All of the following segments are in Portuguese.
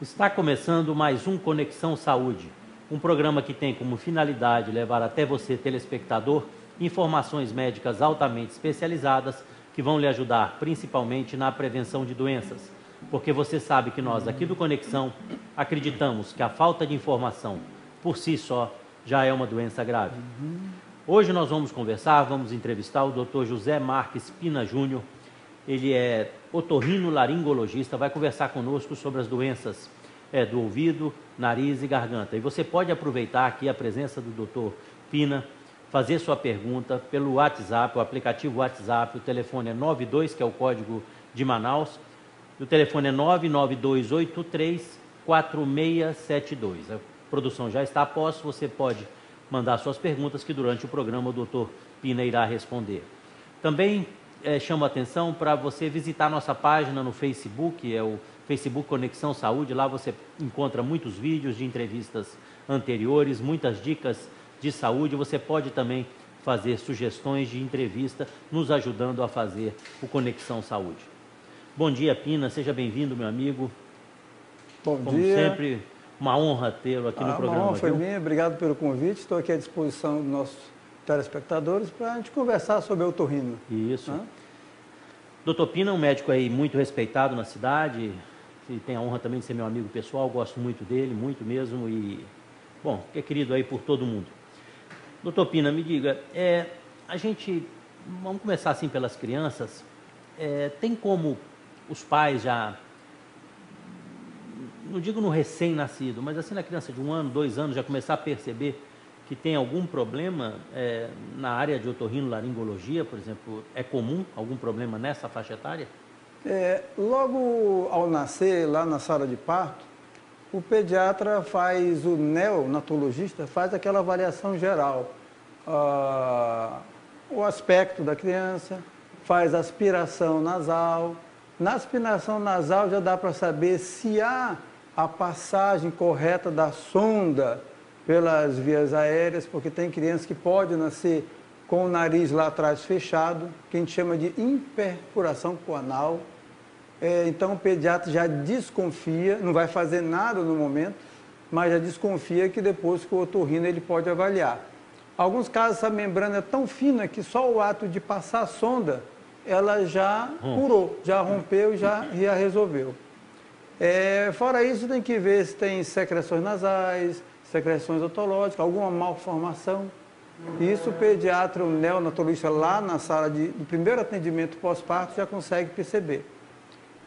Está começando mais um Conexão Saúde, um programa que tem como finalidade levar até você, telespectador, informações médicas altamente especializadas que vão lhe ajudar principalmente na prevenção de doenças. Porque você sabe que nós aqui do Conexão acreditamos que a falta de informação por si só já é uma doença grave. Hoje nós vamos entrevistar o Dr. José Marques Pina Júnior. Ele é otorrinolaringologista, vai conversar conosco sobre as doenças do ouvido, nariz e garganta. E você pode aproveitar aqui a presença do Dr. Pina, fazer sua pergunta pelo WhatsApp, o aplicativo WhatsApp, o telefone é 92, que é o código de Manaus, o telefone é 992834672. A produção já está a posto, você pode mandar suas perguntas que durante o programa o Dr. Pina irá responder. Também chamo a atenção para você visitar nossa página no Facebook, é o Facebook Conexão Saúde. Lá você encontra muitos vídeos de entrevistas anteriores, muitas dicas de saúde. Você pode também fazer sugestões de entrevista, nos ajudando a fazer o Conexão Saúde. Bom dia, Pina, seja bem-vindo, meu amigo. Bom Como dia. sempre, uma honra tê-lo aqui no programa. Uma honra foi minha, obrigado pelo convite. Estou aqui à disposição dos nossos telespectadores para a gente conversar sobre o otorrino. Isso. Doutor Pina é um médico aí muito respeitado na cidade, e tem a honra também de ser meu amigo pessoal, gosto muito dele, muito mesmo, e, bom, é querido aí por todo mundo. Doutor Pina, me diga, vamos começar assim pelas crianças, tem como os pais já, não digo no recém-nascido, mas assim na criança de 1 ano, 2 anos, já começar a perceber que tem algum problema na área de otorrinolaringologia, por exemplo, é comum algum problema nessa faixa etária? Logo ao nascer, lá na sala de parto, o pediatra faz, o neonatologista faz aquela avaliação geral. O aspecto da criança, faz aspiração nasal. Na aspiração nasal já dá para saber se há a passagem correta da sonda pelas vias aéreas, porque tem crianças que podem nascer com o nariz lá atrás fechado, que a gente chama de imperfuração coanal. Então o pediatra já desconfia, não vai fazer nada no momento, mas já desconfia que depois com o otorrino ele pode avaliar. Alguns casos essa membrana é tão fina que só o ato de passar a sonda, ela já curou, já rompeu, já resolveu. Fora isso, tem que ver se tem secreções nasais, secreções otológicas, alguma malformação. Isso o pediatra, o neonatologista lá na sala do primeiro atendimento pós-parto já consegue perceber.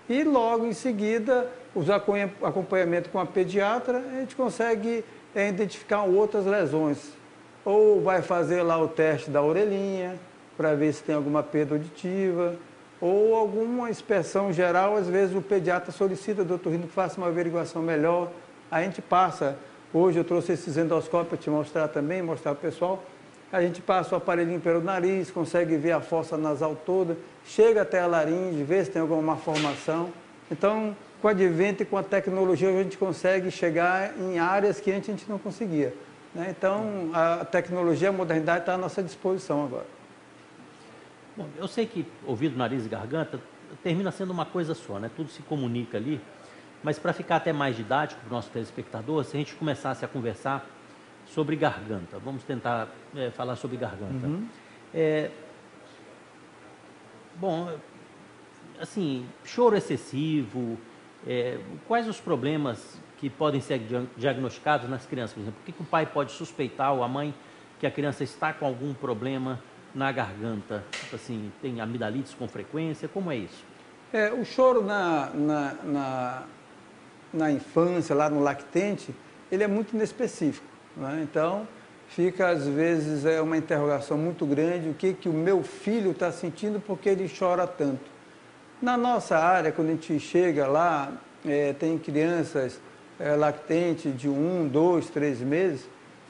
E logo em seguida, os acompanhamento com a pediatra, a gente consegue identificar outras lesões. Ou vai fazer lá o teste da orelhinha, para ver se tem alguma perda auditiva, ou alguma inspeção geral. Às vezes o pediatra solicita do otorrino que faça uma averiguação melhor, a gente passa. Hoje eu trouxe esses endoscópios para te mostrar também, mostrar para o pessoal. A gente passa o aparelhinho pelo nariz, consegue ver a fossa nasal toda, chega até a laringe, vê se tem alguma malformação. Então, com o advento e com a tecnologia, a gente consegue chegar em áreas que antes a gente não conseguia. Então, a tecnologia, a modernidade está à nossa disposição agora. Bom, eu sei que ouvido, nariz e garganta termina sendo uma coisa só, né? Tudo se comunica ali. Mas para ficar até mais didático para o nosso telespectador, se a gente começasse a conversar sobre garganta, vamos tentar falar sobre garganta. Bom, assim, choro excessivo, quais os problemas que podem ser diagnosticados nas crianças? Por exemplo, o que o pai pode suspeitar, ou a mãe, que a criança está com algum problema na garganta? Tipo assim, tem amidalites com frequência, como é isso? O choro na infância, lá no lactente, ele é muito inespecífico, Então, fica às vezes uma interrogação muito grande, o que o meu filho está sentindo, porque ele chora tanto. Na nossa área, quando a gente chega lá, tem crianças lactentes de 1, 2, 3 meses,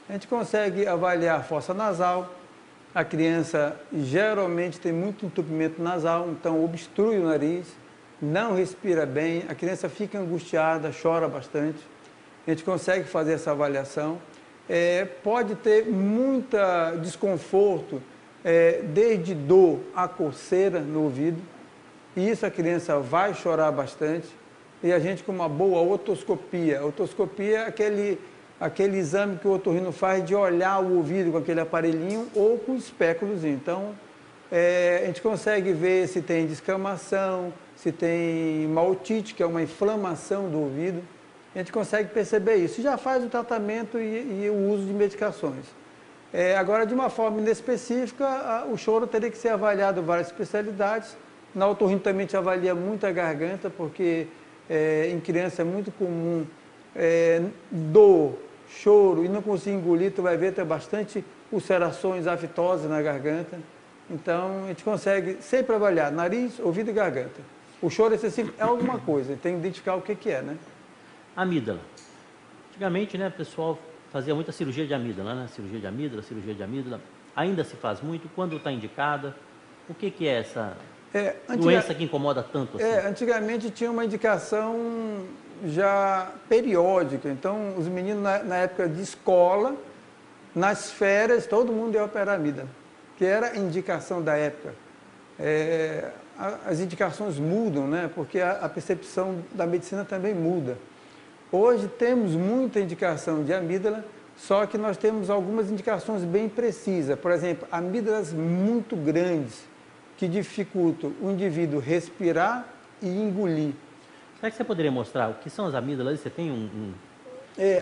a gente consegue avaliar a fossa nasal. A criança geralmente tem muito entupimento nasal, então obstrui o nariz, não respira bem, a criança fica angustiada, chora bastante. A gente consegue fazer essa avaliação. Pode ter muito desconforto, desde dor a coceira no ouvido, e isso a criança vai chorar bastante. e a gente com uma boa otoscopia. A otoscopia é aquele exame que o otorrino faz de olhar o ouvido com aquele aparelhinho ou com espéculos. Então, a gente consegue ver se tem descamação, se tem uma otite, que é uma inflamação do ouvido. A gente consegue perceber isso. Já faz o tratamento e o uso de medicações. Agora, de uma forma inespecífica, o choro teria que ser avaliado em várias especialidades. Na otorrino também te avalia muito a garganta, porque em criança é muito comum dor, choro e não conseguir engolir, tu vai ver, tem bastante ulcerações, afitoses na garganta. Então, a gente consegue sempre avaliar nariz, ouvido e garganta. O choro excessivo é alguma coisa, tem que identificar o que é, né? Amígdala. Antigamente, né, o pessoal fazia muita cirurgia de amígdala, né? Cirurgia de amígdala. Ainda se faz muito? Quando está indicada? O que é essa doença que incomoda tanto assim? Antigamente tinha uma indicação já periódica. Então, os meninos, na época de escola, nas férias, todo mundo ia operar amígdala, que era a indicação da época. As indicações mudam, né? Porque a percepção da medicina também muda. Hoje temos muita indicação de amígdala, só que nós temos algumas indicações bem precisas. Por exemplo, amígdalas muito grandes, que dificultam o indivíduo respirar e engolir. Será que você poderia mostrar o que são as amígdalas? Você tem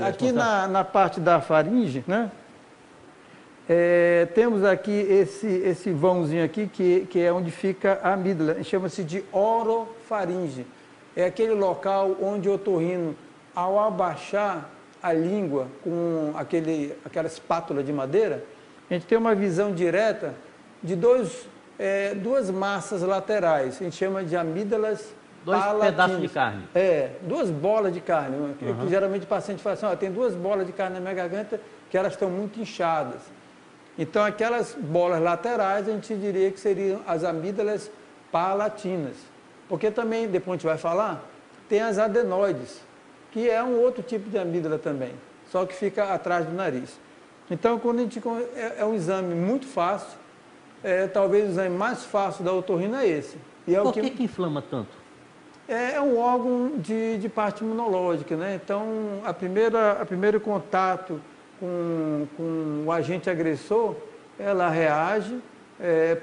aqui na parte da faringe, né? Temos aqui esse vãozinho aqui, que é onde fica a amígdala, chama-se de orofaringe. É aquele local onde o otorrino, ao abaixar a língua com aquela espátula de madeira, a gente tem uma visão direta de duas massas laterais, a gente chama de amígdalas palatinas. Dois pedaços de carne. Duas bolas de carne. Que geralmente o paciente fala assim, tem duas bolas de carne na minha garganta que elas estão muito inchadas. Então, aquelas bolas laterais, a gente diria que seriam as amígdalas palatinas. Porque também, depois a gente vai falar, tem as adenoides, que é um outro tipo de amígdala também, só que fica atrás do nariz. Então, quando a gente é um exame muito fácil, talvez o exame mais fácil da otorrino é esse. E Por que inflama tanto? É um órgão de parte imunológica, né? Então, o primeiro contato com o agente agressor, ela reage,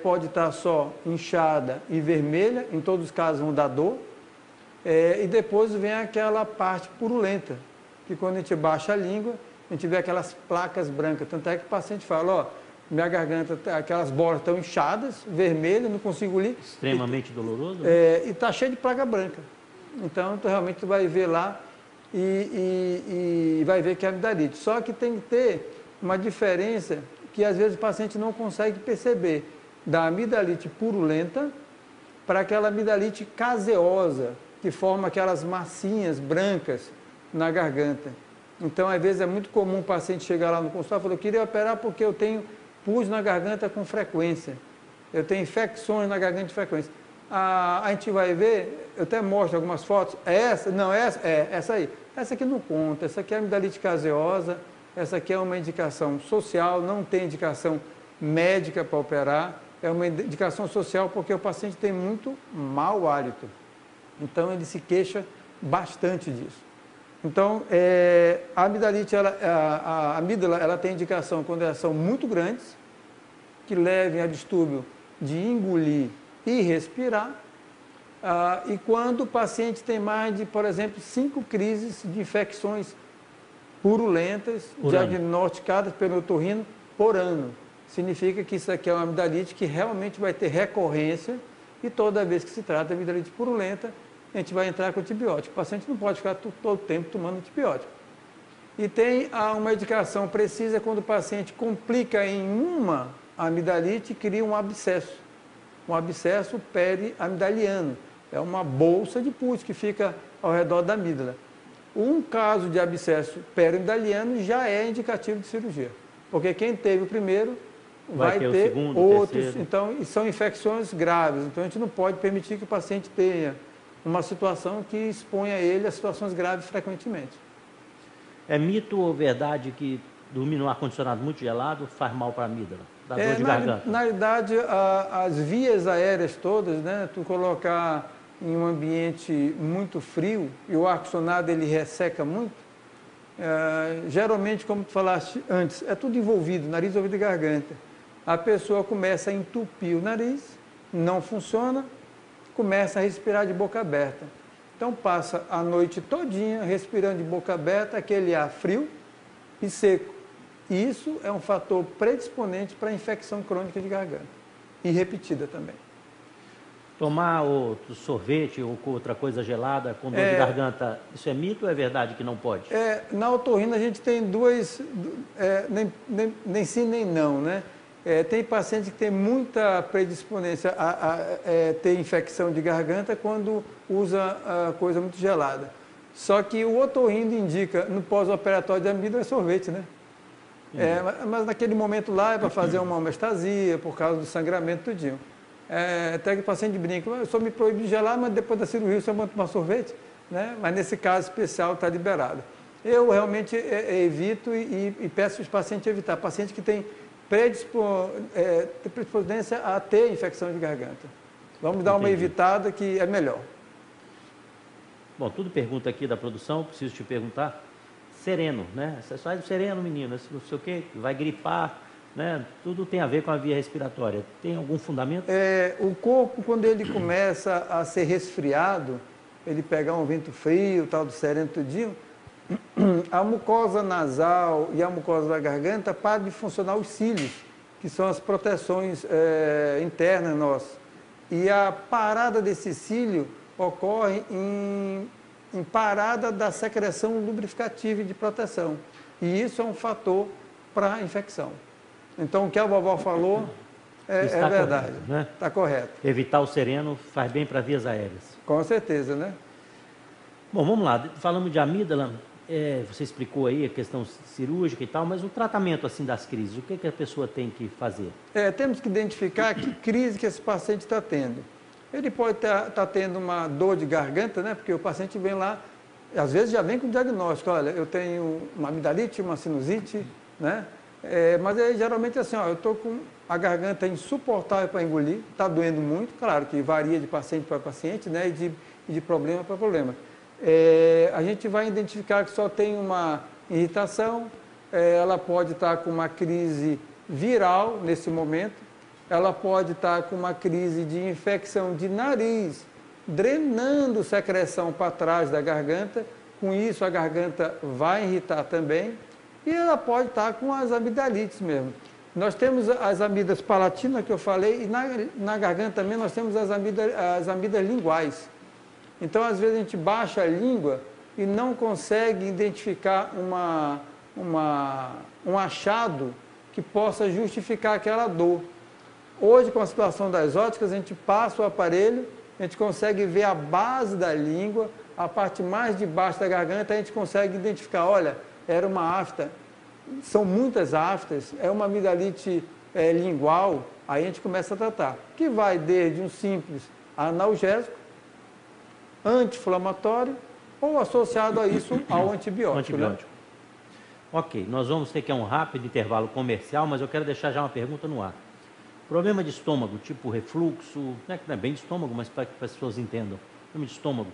pode estar só inchada e vermelha, em todos os casos vão dar dor, e depois vem aquela parte purulenta, que quando a gente baixa a língua, a gente vê aquelas placas brancas, tanto é que o paciente fala, minha garganta, aquelas bolas estão inchadas, vermelhas, não consigo engolir. Extremamente doloroso? E está cheio de placa branca. Então, realmente tu vai ver lá e vai ver que é amidalite. Só que tem que ter uma diferença que às vezes o paciente não consegue perceber, da amidalite purulenta para aquela amidalite caseosa, que forma aquelas massinhas brancas na garganta. Então, às vezes é muito comum o paciente chegar lá no consultório e falar, eu queria operar porque eu tenho pus na garganta com frequência, eu tenho infecções na garganta de frequência. A gente vai ver, eu até mostro algumas fotos, essa? Não, essa aí. Essa aqui não conta, essa aqui é amidalite caseosa, essa aqui é uma indicação social, não tem indicação médica para operar, é uma indicação social porque o paciente tem muito mau hálito. Então, ele se queixa bastante disso. Então, a amidalite, a amígdala, ela tem indicação quando elas são muito grandes, que levem a distúrbio de engolir e respirar, e quando o paciente tem mais de, por exemplo, 5 crises de infecções purulentas, diagnosticadas pelo otorrino por ano. Significa que isso aqui é uma amidalite que realmente vai ter recorrência, e toda vez que se trata de amidalite purulenta, a gente vai entrar com antibiótico. O paciente não pode ficar todo o tempo tomando antibiótico. E tem uma indicação precisa quando o paciente complica em uma amidalite e cria um abscesso periamidaliano. É uma bolsa de pus que fica ao redor da amígdala. Um caso de abscesso periamidaliano já é indicativo de cirurgia, porque quem teve o primeiro vai ter o segundo, outros. Então, são infecções graves. Então, a gente não pode permitir que o paciente tenha uma situação que exponha ele a situações graves frequentemente. É mito ou verdade que dormir num ar-condicionado muito gelado faz mal para a amígdala? Dá dor de garganta? Na realidade, as vias aéreas todas, né? Tu colocar em um ambiente muito frio e o ar-condicionado ele resseca muito, geralmente, como tu falaste antes, é tudo envolvido, nariz, ouvido e garganta. A pessoa começa a entupir o nariz, não funciona, começa a respirar de boca aberta. Então passa a noite todinha respirando de boca aberta, aquele ar frio e seco. E isso é um fator predisponente para a infecção crônica de garganta e repetida também. Tomar outro sorvete ou outra coisa gelada com dor de garganta, isso é mito ou é verdade que não pode? Na otorrina a gente tem duas, nem sim nem não, né? Tem paciente que tem muita predisponência a ter infecção de garganta quando usa coisa muito gelada. Só que o otorrino indica no pós-operatório de amido é sorvete, né? Mas naquele momento lá é para fazer uma homeostasia, por causa do sangramento tudinho. Até que o paciente brinca, eu só me proíbe de gelar, mas depois da cirurgia eu mando tomar sorvete, né? Mas nesse caso especial está liberado. Eu realmente evito e peço os pacientes evitar. Paciente que tem predisponência a ter infecção de garganta. Vamos dar uma evitada que é melhor. Bom, tudo pergunta aqui da produção, preciso te perguntar. Sereno, né? Você faz o sereno, menina, não sei o quê, vai gripar, né? Tudo tem a ver com a via respiratória. Tem algum fundamento? O corpo, quando ele começa a ser resfriado, ele pegar um vento frio, tal do sereno tudinho, a mucosa nasal e a mucosa da garganta param de funcionar os cílios, que são as proteções internas nossas. E a parada desse cílio ocorre em parada da secreção lubrificativa e de proteção. E isso é um fator para a infecção. Então, o que a vovó falou é verdade. Correto, né? Está correto. Evitar o sereno faz bem para vias aéreas. Com certeza, né? Bom, vamos lá. Falamos de amígdala, você explicou aí a questão cirúrgica e tal, mas o tratamento assim das crises, o que a pessoa tem que fazer? Temos que identificar que crise que esse paciente está tendo. Ele pode estar tendo uma dor de garganta, né? Porque o paciente vem lá, às vezes já vem com diagnóstico, olha, eu tenho uma amidalite, uma sinusite, né? Mas geralmente assim, eu estou com a garganta insuportável para engolir, está doendo muito, claro que varia de paciente para paciente, né? E de problema para problema. A gente vai identificar que só tem uma irritação, ela pode estar com uma crise viral nesse momento, ela pode estar com uma crise de infecção de nariz, drenando secreção para trás da garganta, com isso a garganta vai irritar também, e ela pode estar com as amidalites mesmo. Nós temos as amidas palatinas que eu falei, e na garganta também nós temos as amidas linguais. Então, às vezes, a gente baixa a língua e não consegue identificar um achado que possa justificar aquela dor. Hoje, com a situação das óticas, a gente passa o aparelho, a gente consegue ver a base da língua, a parte mais de baixo da garganta, a gente consegue identificar, olha, era uma afta, são muitas aftas, é uma amidalite lingual, aí a gente começa a tratar, que vai desde um simples analgésico, anti-inflamatório, ou associado a isso ao antibiótico. Né? Ok, nós vamos ter que um rápido intervalo comercial, mas eu quero deixar já uma pergunta no ar. Problema de estômago, tipo refluxo, não é bem de estômago, mas para que as pessoas entendam. Problema de estômago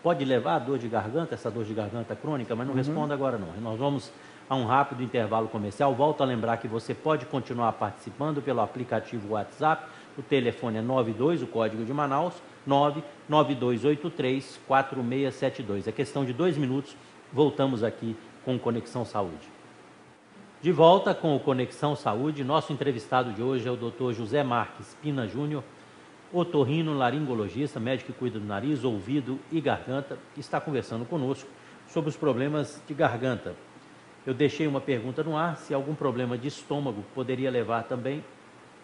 pode levar a dor de garganta, essa dor de garganta crônica, mas não responda agora não. Nós vamos a um rápido intervalo comercial. Volto a lembrar que você pode continuar participando pelo aplicativo WhatsApp. O telefone é 92, o código de Manaus, 99283-4672. É questão de 2 minutos, voltamos aqui com Conexão Saúde. De volta com o Conexão Saúde, nosso entrevistado de hoje é o Dr. José Marques Pina Júnior, otorrino-laringologista, médico que cuida do nariz, ouvido e garganta, está conversando conosco sobre os problemas de garganta. Eu deixei uma pergunta no ar, se algum problema de estômago poderia levar também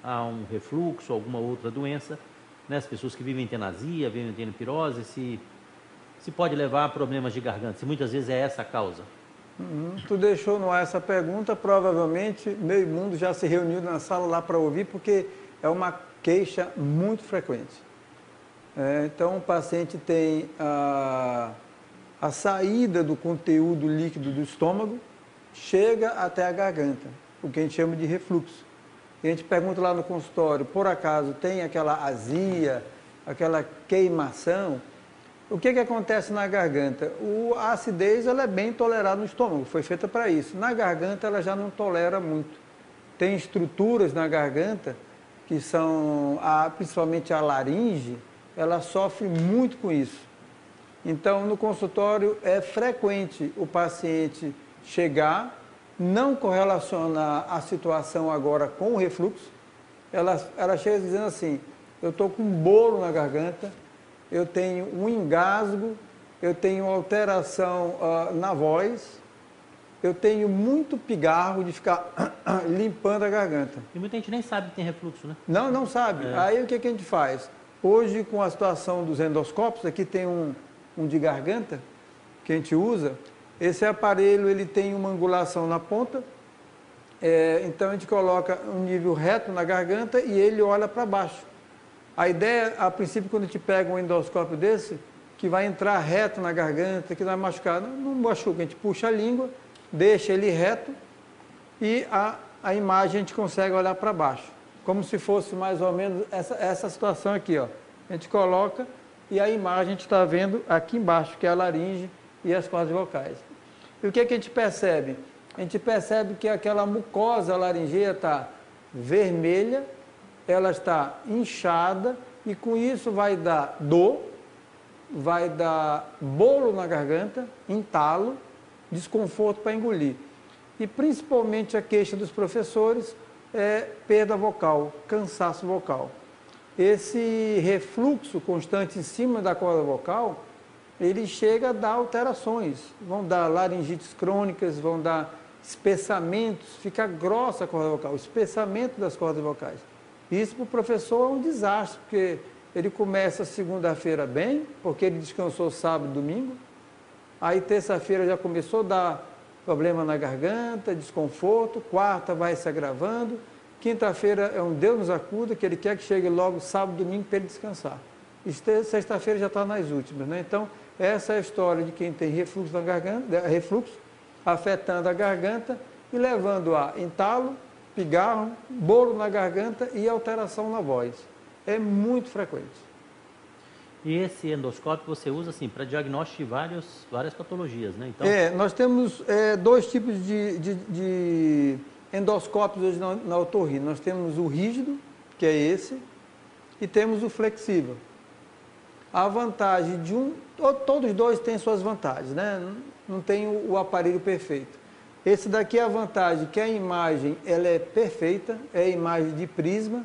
a um refluxo, alguma outra doença, né? As pessoas que vivem tendo azia, vivem tendo pirose, se pode levar a problemas de garganta, se muitas vezes é essa a causa. Tu deixou no ar essa pergunta, provavelmente meio mundo já se reuniu na sala lá para ouvir, porque é uma queixa muito frequente. Então, o paciente tem a saída do conteúdo líquido do estômago, chega até a garganta, o que a gente chama de refluxo. E a gente pergunta lá no consultório, por acaso tem aquela azia, aquela queimação, o que acontece na garganta? A acidez ela é bem tolerada no estômago, foi feita para isso. Na garganta ela já não tolera muito. Tem estruturas na garganta que são, principalmente a laringe, ela sofre muito com isso. Então, no consultório é frequente o paciente chegar, não correlacionar a situação agora com o refluxo. Ela chega dizendo assim, eu estou com um bolo na garganta, eu tenho um engasgo, eu tenho alteração na voz, eu tenho muito pigarro de ficar limpando a garganta. E muita gente nem sabe que tem refluxo, né? Não sabe. Aí o que a gente faz? Hoje, com a situação dos endoscópios, aqui tem um de garganta que a gente usa. Esse aparelho ele tem uma angulação na ponta, então a gente coloca um nível reto na garganta e ele olha para baixo. A ideia, a princípio, quando a gente pega um endoscópio desse, que vai entrar reto na garganta, que não vai machucar, não machuca, a gente puxa a língua, deixa ele reto e a imagem a gente consegue olhar para baixo. Como se fosse mais ou menos essa situação aqui, ó. A gente coloca e a imagem a gente está vendo aqui embaixo, que é a laringe e as cordas vocais. E o que a gente percebe? A gente percebe que aquela mucosa laringeia está vermelha, ela está inchada e com isso vai dar dor, vai dar bolo na garganta, entalo, desconforto para engolir. E principalmente a queixa dos professores é perda vocal, cansaço vocal. Esse refluxo constante em cima da corda vocal, ele chega a dar alterações, vão dar laringites crônicas, vão dar espessamentos, fica grossa a corda vocal, o espessamento das cordas vocais. Isso para o professor é um desastre, porque ele começa segunda-feira bem, porque ele descansou sábado e domingo, aí terça-feira já começou a dar problema na garganta, desconforto, quarta vai se agravando, quinta-feira é um Deus nos acuda, que ele quer que chegue logo sábado e domingo para ele descansar. E sexta-feira já está nas últimas, né? Então, essa é a história de quem tem refluxo na garganta, refluxo afetando a garganta e levando a entalo, pigarro, bolo na garganta e alteração na voz. É muito frequente. E esse endoscópio você usa assim para diagnóstico de várias patologias, né? Então... nós temos dois tipos de endoscópios hoje na otorrino. Nós temos o rígido, que é esse, e temos o flexível. A vantagem de todos dois têm suas vantagens, né? Não tem o aparelho perfeito. Esse daqui é a vantagem que a imagem ela é perfeita, é a imagem de prisma.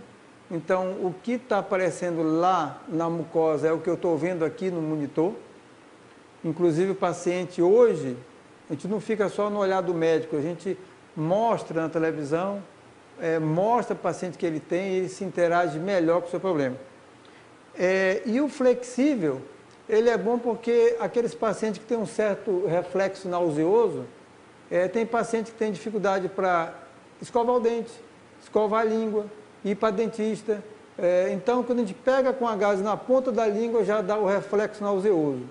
Então, o que está aparecendo lá na mucosa é o que eu estou vendo aqui no monitor. Inclusive, o paciente hoje, a gente não fica só no olhar do médico, a gente mostra na televisão, mostra para o paciente que ele tem e ele se interage melhor com o seu problema. E o flexível, ele é bom porque aqueles pacientes que têm um certo reflexo nauseoso, tem paciente que tem dificuldade para escovar o dente, escovar a língua, ir para dentista. Então, quando a gente pega com a gaze na ponta da língua, já dá o reflexo nauseoso.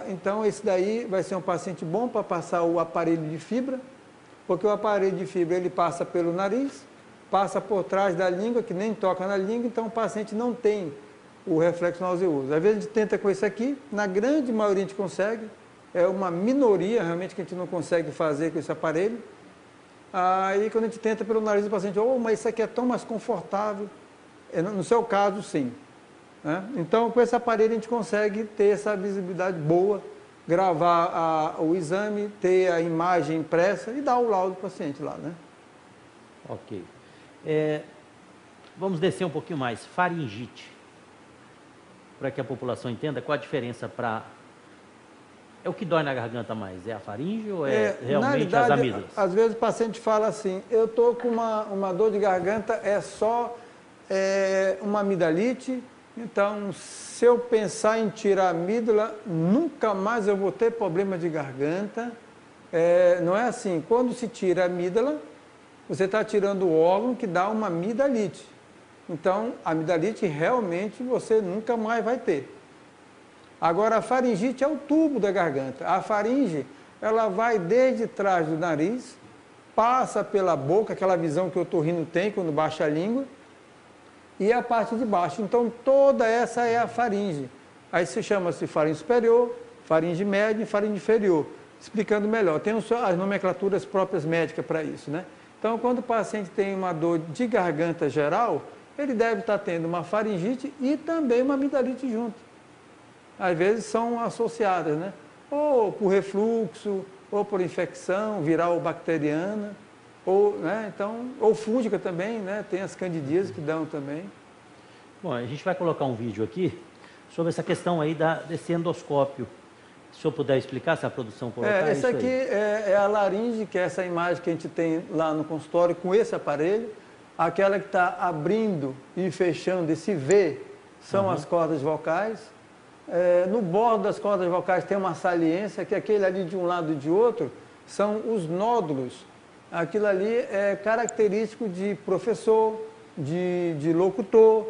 Então, esse daí vai ser um paciente bom para passar o aparelho de fibra, porque o aparelho de fibra ele passa pelo nariz, passa por trás da língua, que nem toca na língua, então o paciente não tem o reflexo nauseoso. Às vezes a gente tenta com esse aqui, na grande maioria a gente consegue, é uma minoria realmente que a gente não consegue fazer com esse aparelho. Aí quando a gente tenta pelo nariz do paciente, mas isso aqui é tão mais confortável. No seu caso, sim. Né? Então, com esse aparelho a gente consegue ter essa visibilidade boa, gravar o exame, ter a imagem impressa e dar o laudo do paciente lá, né? Ok. Vamos descer um pouquinho mais. Faringite. Para que a população entenda qual a diferença para... É o que dói na garganta mais? É a faringe ou realmente as amígdalas? Às vezes o paciente fala assim, eu estou com uma dor de garganta, é só uma amidalite, então se eu pensar em tirar a amígdala, nunca mais eu vou ter problema de garganta. Não é assim, quando se tira a amígdala, você está tirando o órgão que dá uma amidalite. Então, a amidalite realmente você nunca mais vai ter. Agora, a faringite é o tubo da garganta. A faringe, ela vai desde trás do nariz, passa pela boca, aquela visão que o otorrino tem quando baixa a língua, e a parte de baixo. Então, toda essa é a faringe. Aí se chama-se faringe superior, faringe média e faringe inferior. Explicando melhor, tem as nomenclaturas próprias médicas para isso, né? Então, quando o paciente tem uma dor de garganta geral, ele deve estar tendo uma faringite e também uma amidalite junto. Às vezes são associadas, né? Ou por refluxo, ou por infecção viral ou bacteriana, ou, né? Então, ou fúngica também, né? Tem as candidíases que dão também. Bom, a gente vai colocar um vídeo aqui sobre essa questão aí desse endoscópio. Se o senhor puder explicar, se a produção colocar esse aqui é a laringe, que é essa imagem que a gente tem lá no consultório com esse aparelho. Aquela que está abrindo e fechando, esse V, são as cordas vocais. No bordo das cordas vocais tem uma saliência, que aquele ali de um lado e de outro são os nódulos. Aquilo ali é característico de professor, de locutor,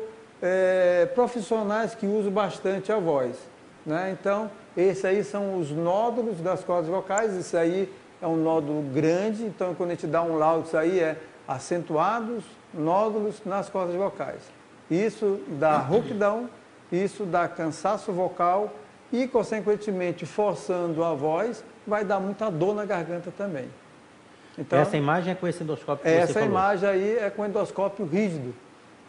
profissionais que usam bastante a voz, né? Então, esses aí são os nódulos das cordas vocais. Isso aí é um nódulo grande, então quando a gente dá um laudo, isso aí é acentuados, nódulos nas cordas vocais. Isso dá rouquidão, isso dá cansaço vocal e, consequentemente, forçando a voz, vai dar muita dor na garganta também. Então, essa imagem é com esse endoscópio que você essa falou. imagem aí é com endoscópio rígido.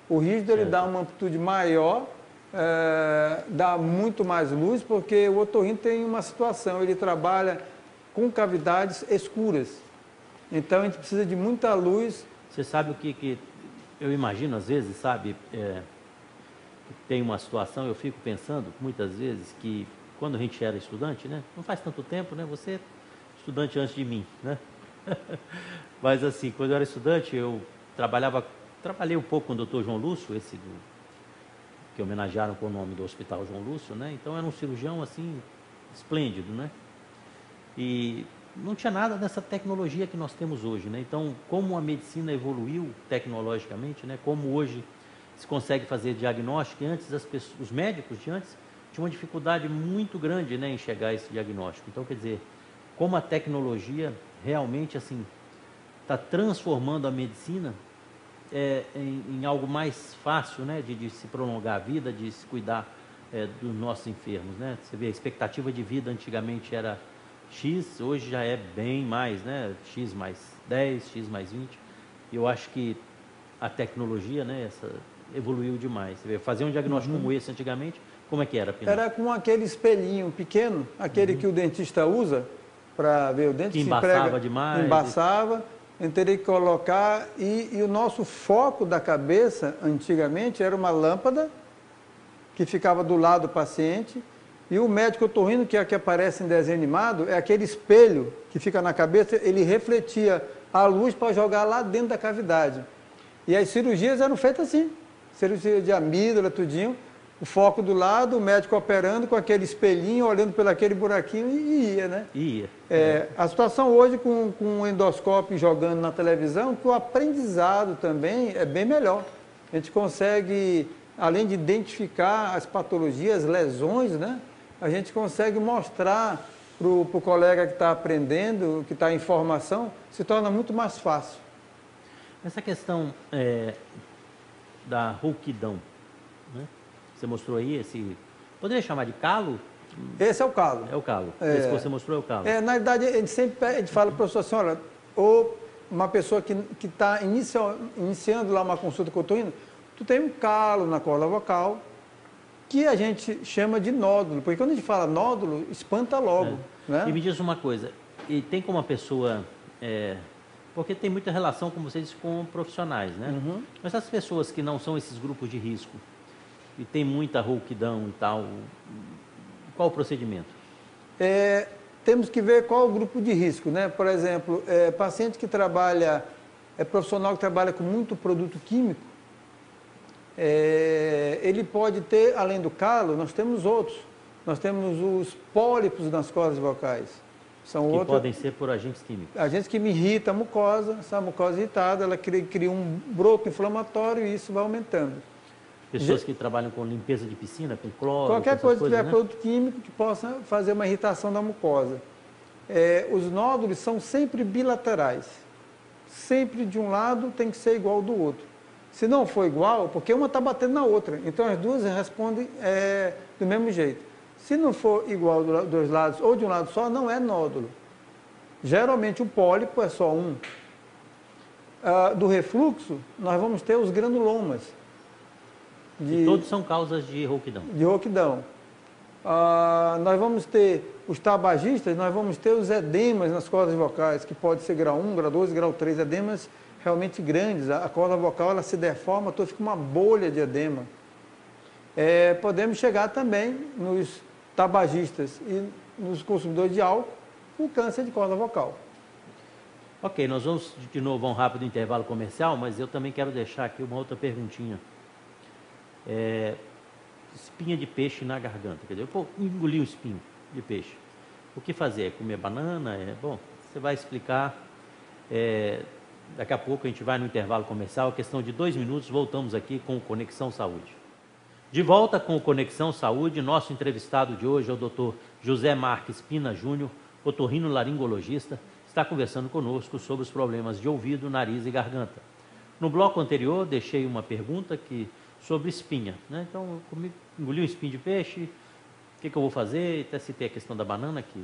O rígido ele dá uma amplitude maior, dá muito mais luz, porque o otorrino tem uma situação, ele trabalha com cavidades escuras. Então a gente precisa de muita luz. Você sabe o que eu imagino às vezes, sabe? Tem uma situação, eu fico pensando muitas vezes que quando a gente era estudante, né? Não faz tanto tempo, né? Você é estudante antes de mim, né? Mas assim, quando eu era estudante, eu trabalhei um pouco com o Dr. João Lúcio, que homenagearam com o nome do Hospital João Lúcio, né? Então era um cirurgião assim esplêndido, né? E não tinha nada dessa tecnologia que nós temos hoje, né? Então, como a medicina evoluiu tecnologicamente, né? Como hoje se consegue fazer diagnóstico, e antes os médicos de antes tinham uma dificuldade muito grande, né, em chegar a esse diagnóstico. Então, quer dizer, como a tecnologia realmente assim está transformando a medicina em algo mais fácil, né, de se prolongar a vida, de se cuidar dos nossos enfermos, né? Você vê, a expectativa de vida antigamente era X, hoje já é bem mais, né? X mais 10, X mais 20. E eu acho que a tecnologia, né, evoluiu demais. Você vê, fazer um diagnóstico como esse antigamente, como é que era, Pino? Era com aquele espelhinho pequeno, aquele que o dentista usa para ver o dente. Que embaçava demais. Embaçava, eu teria que colocar, e o nosso foco da cabeça, antigamente, era uma lâmpada que ficava do lado do paciente, e o médico otorrino, que é o que aparece em desenho animado, é aquele espelho que fica na cabeça, ele refletia a luz para jogar lá dentro da cavidade. E as cirurgias eram feitas assim, cirurgia de amígdala, tudinho, o foco do lado, o médico operando com aquele espelhinho, olhando pelo aquele buraquinho e ia, né? Ia. A situação hoje com o endoscópio jogando na televisão, que o aprendizado também é bem melhor. A gente consegue, além de identificar as patologias, as lesões, né? A gente consegue mostrar para o colega que está aprendendo, que está em formação, se torna muito mais fácil. Essa questão da rouquidão, né? Você mostrou aí poderia chamar de calo? Esse é o calo. É o calo. Esse que você mostrou é o calo. Na verdade, a gente fala para o professor assim, olha, ou uma pessoa que está iniciando lá uma consulta com o otorrino, tu tem um calo na corda vocal, que a gente chama de nódulo, porque quando a gente fala nódulo, espanta logo. Né? E me diz uma coisa, e tem como a pessoa... porque tem muita relação, como você disse, com profissionais, né? Mas essas pessoas que não são esses grupos de risco, e tem muita rouquidão e tal, qual o procedimento? Temos que ver qual o grupo de risco, né? Por exemplo, paciente que trabalha, profissional que trabalha com muito produto químico, ele pode ter, além do calo, nós temos outros. Nós temos os pólipos nas cordas vocais. Que podem ser por agentes químicos. Agentes que irritam a mucosa, essa mucosa irritada, ela cria um broto inflamatório e isso vai aumentando. Pessoas que trabalham com limpeza de piscina, com cloro, qualquer coisa que tiver, né? Produto químico que possa fazer uma irritação da mucosa. Os nódulos são sempre bilaterais. Sempre de um lado tem que ser igual ao do outro. Se não for igual, porque uma está batendo na outra. Então as duas respondem do mesmo jeito. Se não for igual dos dois lados ou de um lado só, não é nódulo. Geralmente o pólipo é só um. Do refluxo, nós vamos ter os granulomas. E todos são causas de rouquidão. De rouquidão. Nós vamos ter os tabagistas, nós vamos ter os edemas nas cordas vocais, que pode ser grau 1, grau 2, grau 3, edemas realmente grandes. A corda vocal ela se deforma, fica uma bolha de edema. Podemos chegar também nos tabagistas e nos consumidores de álcool, o câncer de corda vocal. Ok, nós vamos de novo a um rápido intervalo comercial, mas eu também quero deixar aqui uma outra perguntinha. Espinha de peixe na garganta, quer dizer, eu engoli um espinho de peixe. O que fazer? Comer banana? Bom, você vai explicar. Daqui a pouco a gente vai no intervalo comercial, questão de 2 minutos, voltamos aqui com o Conexão Saúde. De volta com o Conexão Saúde, nosso entrevistado de hoje é o Dr. José Marques Pina Júnior, otorrinolaringologista, está conversando conosco sobre os problemas de ouvido, nariz e garganta. No bloco anterior, deixei uma pergunta sobre espinha, né? Então, engoli um espinho de peixe, o que eu vou fazer? Até citei a questão da banana, que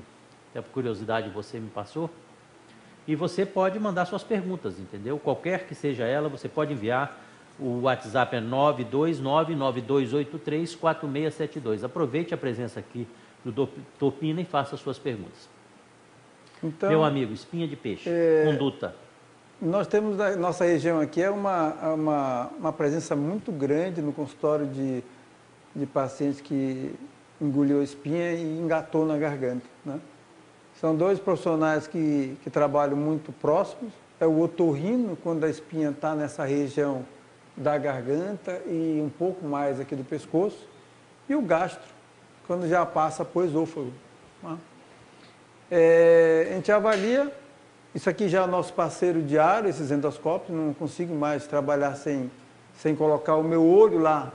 até por curiosidade você me passou. E você pode mandar suas perguntas, entendeu? Qualquer que seja ela, você pode enviar. O WhatsApp é 929-9283-4672. Aproveite a presença aqui do Dr. Pina e faça suas perguntas. Então, meu amigo, espinha de peixe, conduta. Nós temos, na nossa região aqui, uma presença muito grande no consultório de pacientes que engoliu espinha e engatou na garganta, né? São 2 profissionais que trabalham muito próximos. É o otorrino, quando a espinha está nessa região da garganta e um pouco mais aqui do pescoço. E o gastro, quando já passa para o esôfago, né? A gente avalia. Isso aqui já é o nosso parceiro diário, esses endoscópios. Não consigo mais trabalhar sem colocar o meu olho lá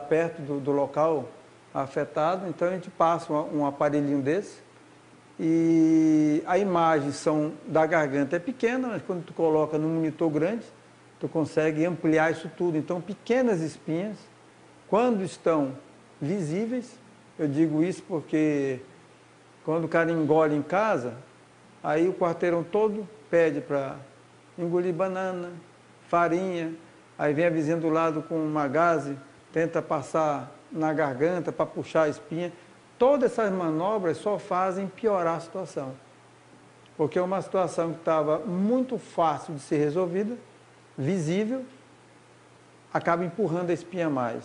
perto do local afetado. Então a gente passa um aparelhinho desse. E a imagem da garganta é pequena, mas quando tu coloca no monitor grande, tu consegue ampliar isso tudo. Então, pequenas espinhas, quando estão visíveis, eu digo isso porque quando o cara engole em casa, aí o quarteirão todo pede para engolir banana, farinha, aí vem a vizinha do lado com uma gaze, tenta passar na garganta para puxar a espinha. Todas essas manobras só fazem piorar a situação, porque é uma situação que estava muito fácil de ser resolvida, visível, acaba empurrando a espinha mais.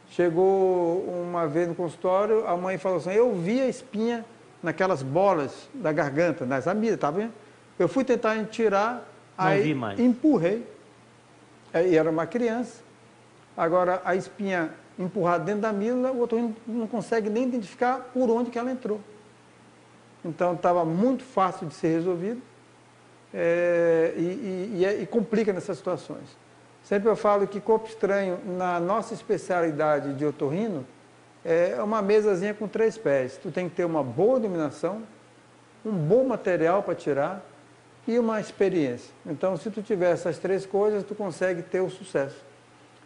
Chegou uma vez no consultório, a mãe falou assim, eu vi a espinha naquelas bolas da garganta, nas amigas, tá vendo? Eu fui tentar tirar, aí empurrei, e era uma criança. Agora, a espinha empurrada dentro da amígdala, o otorrino não consegue nem identificar por onde que ela entrou. Então, estava muito fácil de ser resolvido e complica nessas situações. Sempre eu falo que corpo estranho, na nossa especialidade de otorrino, é uma mesazinha com 3 pés. Tu tem que ter uma boa dominação, um bom material para tirar e uma experiência. Então, se tu tiver essas 3 coisas, tu consegue ter o sucesso.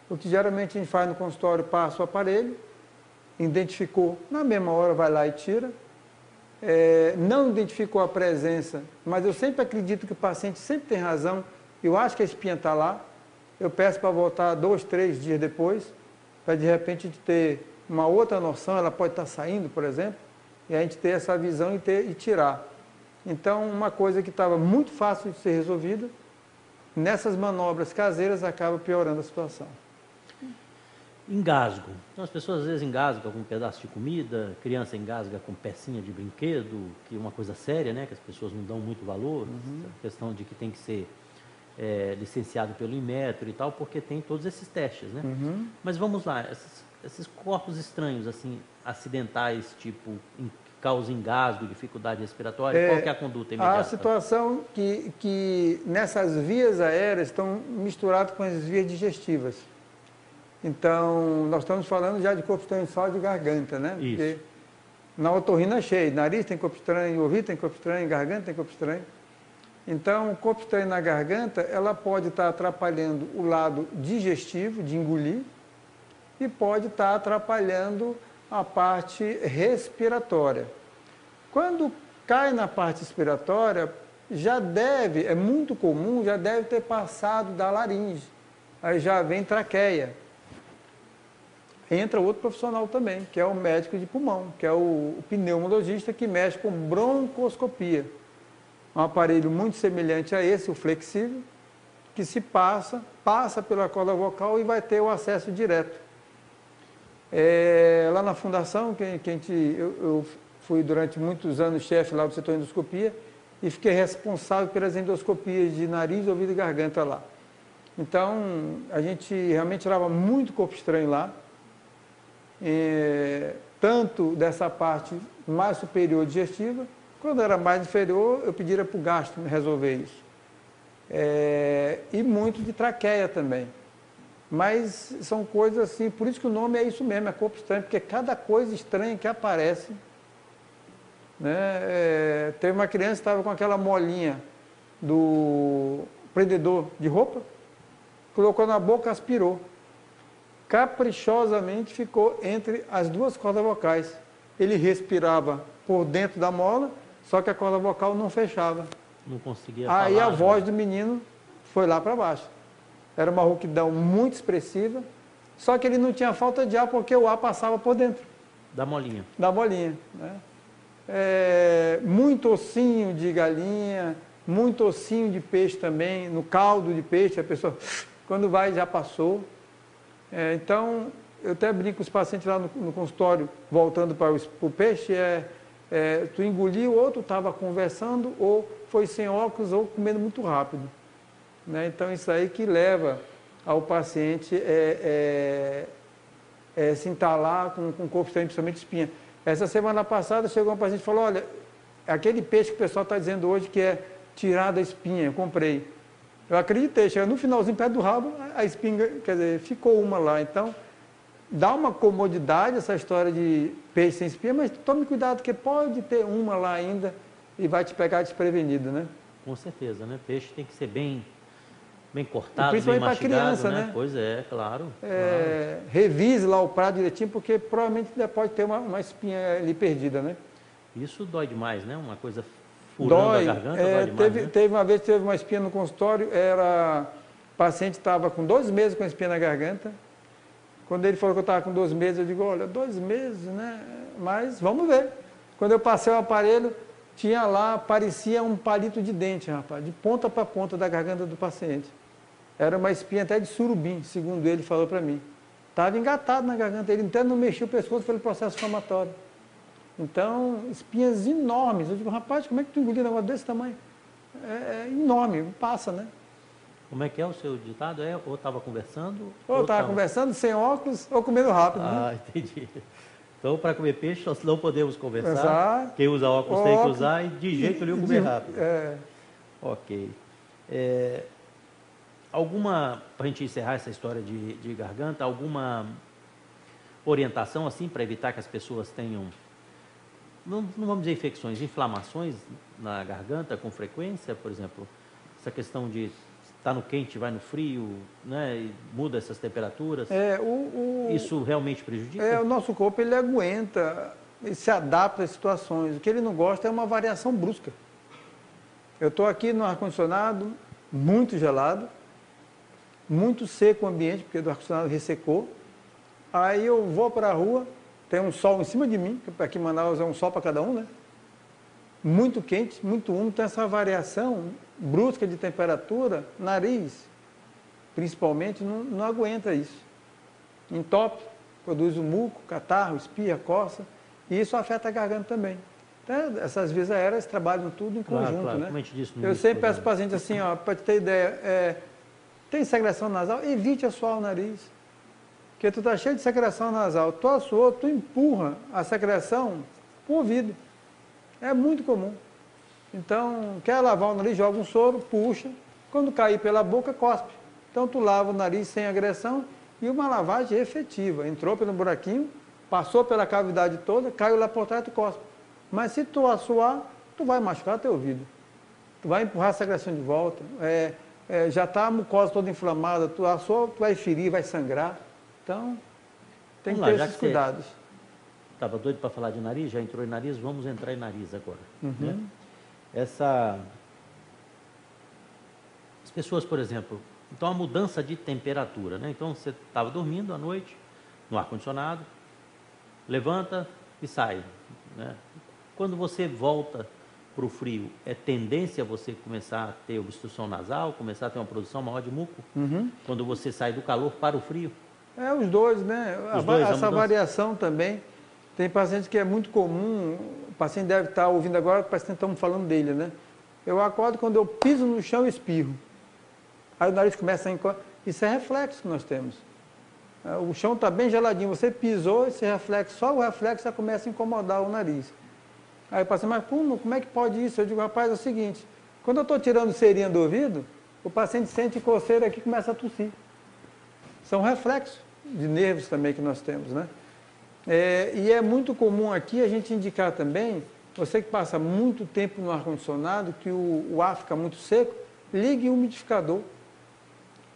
O que geralmente a gente faz no consultório, passa o aparelho, identificou, na mesma hora vai lá e tira. Não identificou a presença, mas eu sempre acredito que o paciente sempre tem razão, eu acho que a espinha está lá, eu peço para voltar 2, 3 dias depois, para de repente a gente ter uma outra noção, ela pode estar saindo, por exemplo, e a gente ter essa visão e tirar. Então, uma coisa que estava muito fácil de ser resolvida, nessas manobras caseiras acaba piorando a situação. Engasgo. Então, as pessoas às vezes engasgam com um pedaço de comida, criança engasga com pecinha de brinquedo, que é uma coisa séria, né, que as pessoas não dão muito valor, a questão de que tem que ser licenciado pelo Inmetro e tal, porque tem todos esses testes, né? Mas vamos lá, esses corpos estranhos, assim, acidentais, tipo, que causam engasgo, dificuldade respiratória, qual que é a conduta imediata? A situação que nessas vias aéreas estão misturadas com as vias digestivas. Então, nós estamos falando já de corpo estranho só de garganta, né? Isso. Porque na otorrina é cheio, nariz tem corpo estranho, ouvido tem corpo estranho, garganta tem corpo estranho. Então, o corpo estranho na garganta, ela pode estar atrapalhando o lado digestivo, de engolir, e pode estar atrapalhando a parte respiratória. Quando cai na parte respiratória, já deve, é muito comum, já deve ter passado da laringe. Aí já vem traqueia. Entra outro profissional também, que é o médico de pulmão, que é o pneumologista que mexe com broncoscopia. Um aparelho muito semelhante a esse, o flexível, que se passa pela corda vocal e vai ter o acesso direto. Lá na fundação, eu fui durante muitos anos chefe lá do setor de endoscopia e fiquei responsável pelas endoscopias de nariz, ouvido e garganta lá. Então, a gente realmente tirava muito corpo estranho lá, tanto dessa parte mais superior digestiva. Quando era mais inferior, eu pediria para o gastro resolver isso. E muito de traqueia também. Mas são coisas assim, por isso que o nome é isso mesmo, é corpo estranho, porque cada coisa estranha que aparece, né? Teve uma criança que estava com aquela molinha do prendedor de roupa, colocou na boca, aspirou. Caprichosamente ficou entre as duas cordas vocais. Ele respirava por dentro da mola, só que a corda vocal não fechava. Não conseguia falar. Aí a voz do menino foi lá para baixo. Era uma rouquidão muito expressiva, só que ele não tinha falta de ar porque o ar passava por dentro. Da molinha. Da molinha, né? Muito ossinho de galinha, muito ossinho de peixe também, no caldo de peixe, a pessoa, quando vai, já passou. Então, eu até brinco com os pacientes lá no consultório, voltando para o peixe, tu engoliu, ou tu estava conversando, ou foi sem óculos, ou comendo muito rápido. Né? Então, isso aí que leva ao paciente se entalar com o corpo estranho, principalmente espinha. Essa semana passada chegou um paciente e falou, olha, aquele peixe que o pessoal está dizendo hoje que é tirar da espinha, eu comprei. Eu acreditei, chega no finalzinho, perto do rabo, a espinha, quer dizer, ficou uma lá. Então, dá uma comodidade essa história de peixe sem espinha, mas tome cuidado, porque pode ter uma lá ainda e vai te pegar desprevenido, né? Com certeza, né? Peixe tem que ser bem cortado, principalmente bem mastigado, para criança, né? Pois é, claro. Revise lá o prato direitinho, porque provavelmente ainda pode ter uma espinha ali perdida, né? Isso dói demais, né? Uma coisa furando a garganta, dói demais, né? Teve uma vez, teve uma espinha no consultório, o paciente estava com 2 meses com a espinha na garganta. Quando ele falou que eu estava com 2 meses, eu digo, olha, 2 meses, né? Mas vamos ver. Quando eu passei o aparelho, tinha lá, parecia um palito de dente, rapaz, de ponta para ponta da garganta do paciente. Era uma espinha até de surubim, segundo ele falou para mim. Estava engatado na garganta, ele até não mexia o pescoço pelo processo inflamatório. Então, espinhas enormes. Eu digo, rapaz, como é que tu engoliu um negócio desse tamanho? É enorme, passa, né? Como é que é o seu ditado? Ou estava conversando? Ou estava conversando, sem óculos, ou comendo rápido. Né? Entendi. Então, para comer peixe, nós não podemos conversar. Exato. Quem usa óculos tem que usar e de jeito nenhum comer rápido. Ok. Para a gente encerrar essa história de garganta, alguma orientação assim para evitar que as pessoas tenham, não vamos dizer infecções, inflamações na garganta com frequência, por exemplo, essa questão de estar no quente, vai no frio, né, e muda essas temperaturas, isso realmente prejudica? O nosso corpo ele aguenta, ele se adapta às situações, o que ele não gosta é uma variação brusca. Eu estou aqui no ar-condicionado, muito gelado, muito seco o ambiente, porque o ar-condicionado ressecou, aí eu vou para a rua, tem um sol em cima de mim, porque aqui em Manaus é um sol para cada um, né? Muito quente, muito úmido, tem essa variação brusca de temperatura, nariz, principalmente, não aguenta isso. Entope, produz o muco, catarro, espirra, coça, e isso afeta a garganta também. Então, essas vias aéreas trabalham tudo em conjunto, claro, né? como a gente disse no Eu início, sempre peço para o paciente assim, para te ter ideia, tem secreção nasal, evite assoar o nariz. Porque tu está cheio de secreção nasal, tu assoou, tu empurra a secreção para o ouvido. É muito comum. Então, quer lavar o nariz, joga um soro, puxa, quando cair pela boca, cospe. Então, tu lava o nariz sem agressão e uma lavagem efetiva. Entrou pelo buraquinho, passou pela cavidade toda, caiu lá por trás, tu cospe. Mas se tu assoar, tu vai machucar teu ouvido. tu vai empurrar a secreção de volta, já está a mucosa toda inflamada, tu vai ferir, vai sangrar. Então, tem que ter esses cuidados. Estava doido para falar de nariz, já entrou em nariz, vamos entrar em nariz agora. Né? As pessoas, por exemplo, então a mudança de temperatura, né? Então você estava dormindo à noite, no ar-condicionado, levanta e sai. Né? Quando você volta para o frio, é tendência a você começar a ter obstrução nasal, começar a ter uma produção maior de muco? Quando você sai do calor para o frio? Os dois, né? Essa variação também. Tem paciente que é muito comum, o paciente deve estar ouvindo agora, parece que estamos falando dele, né? Eu acordo, quando eu piso no chão, eu espirro. Aí o nariz começa a encolher. Isso é reflexo que nós temos. O chão está bem geladinho, você pisou, esse reflexo, só o reflexo já começa a incomodar o nariz. Aí o paciente, mas como é que pode isso? Eu digo, rapaz, é o seguinte, quando eu estou tirando cerinha do ouvido, o paciente sente coceira aqui e começa a tossir. São reflexos de nervos também que nós temos, né? E é muito comum aqui a gente indicar também, você que passa muito tempo no ar-condicionado, que o ar fica muito seco, ligue o umidificador.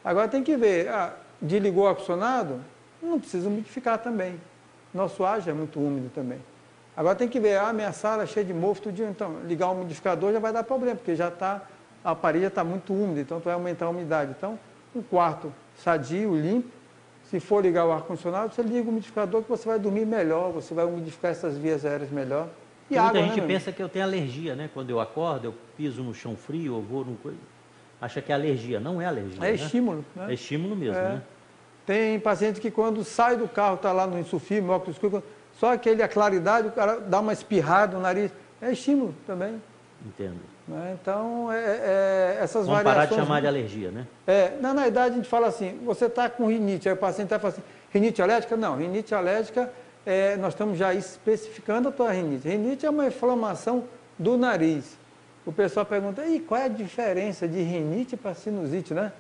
Agora tem que ver, desligou o ar-condicionado, não precisa umidificar também. Nosso ar já é muito úmido também. Agora tem que ver, minha sala é cheia de mofo todo dia, então ligar o umidificador já vai dar problema, porque a parede já está muito úmida, então tu vai aumentar a umidade. Então, um quarto sadio, limpo. Se for ligar o ar-condicionado, você liga o umidificador que você vai dormir melhor, você vai umidificar essas vias aéreas melhor. E muita gente pensa que eu tenho alergia, né? Quando eu acordo, eu piso no chão frio, eu vou no coisa. Acha que é alergia. Não é alergia. É estímulo. Né? É estímulo mesmo, né? Tem paciente que quando sai do carro, está lá no insufilme, óculos escuro, só a claridade, o cara dá uma espirrada no nariz. É estímulo também. Entendo. Né? Então, essas Vamos variações... parar de chamar de alergia, né? Na idade a gente fala assim, você está com rinite, aí o paciente está falando assim, rinite alérgica? Não, rinite alérgica, nós estamos já especificando a tua rinite. Rinite é uma inflamação do nariz. O pessoal pergunta, qual é a diferença de rinite para sinusite, né?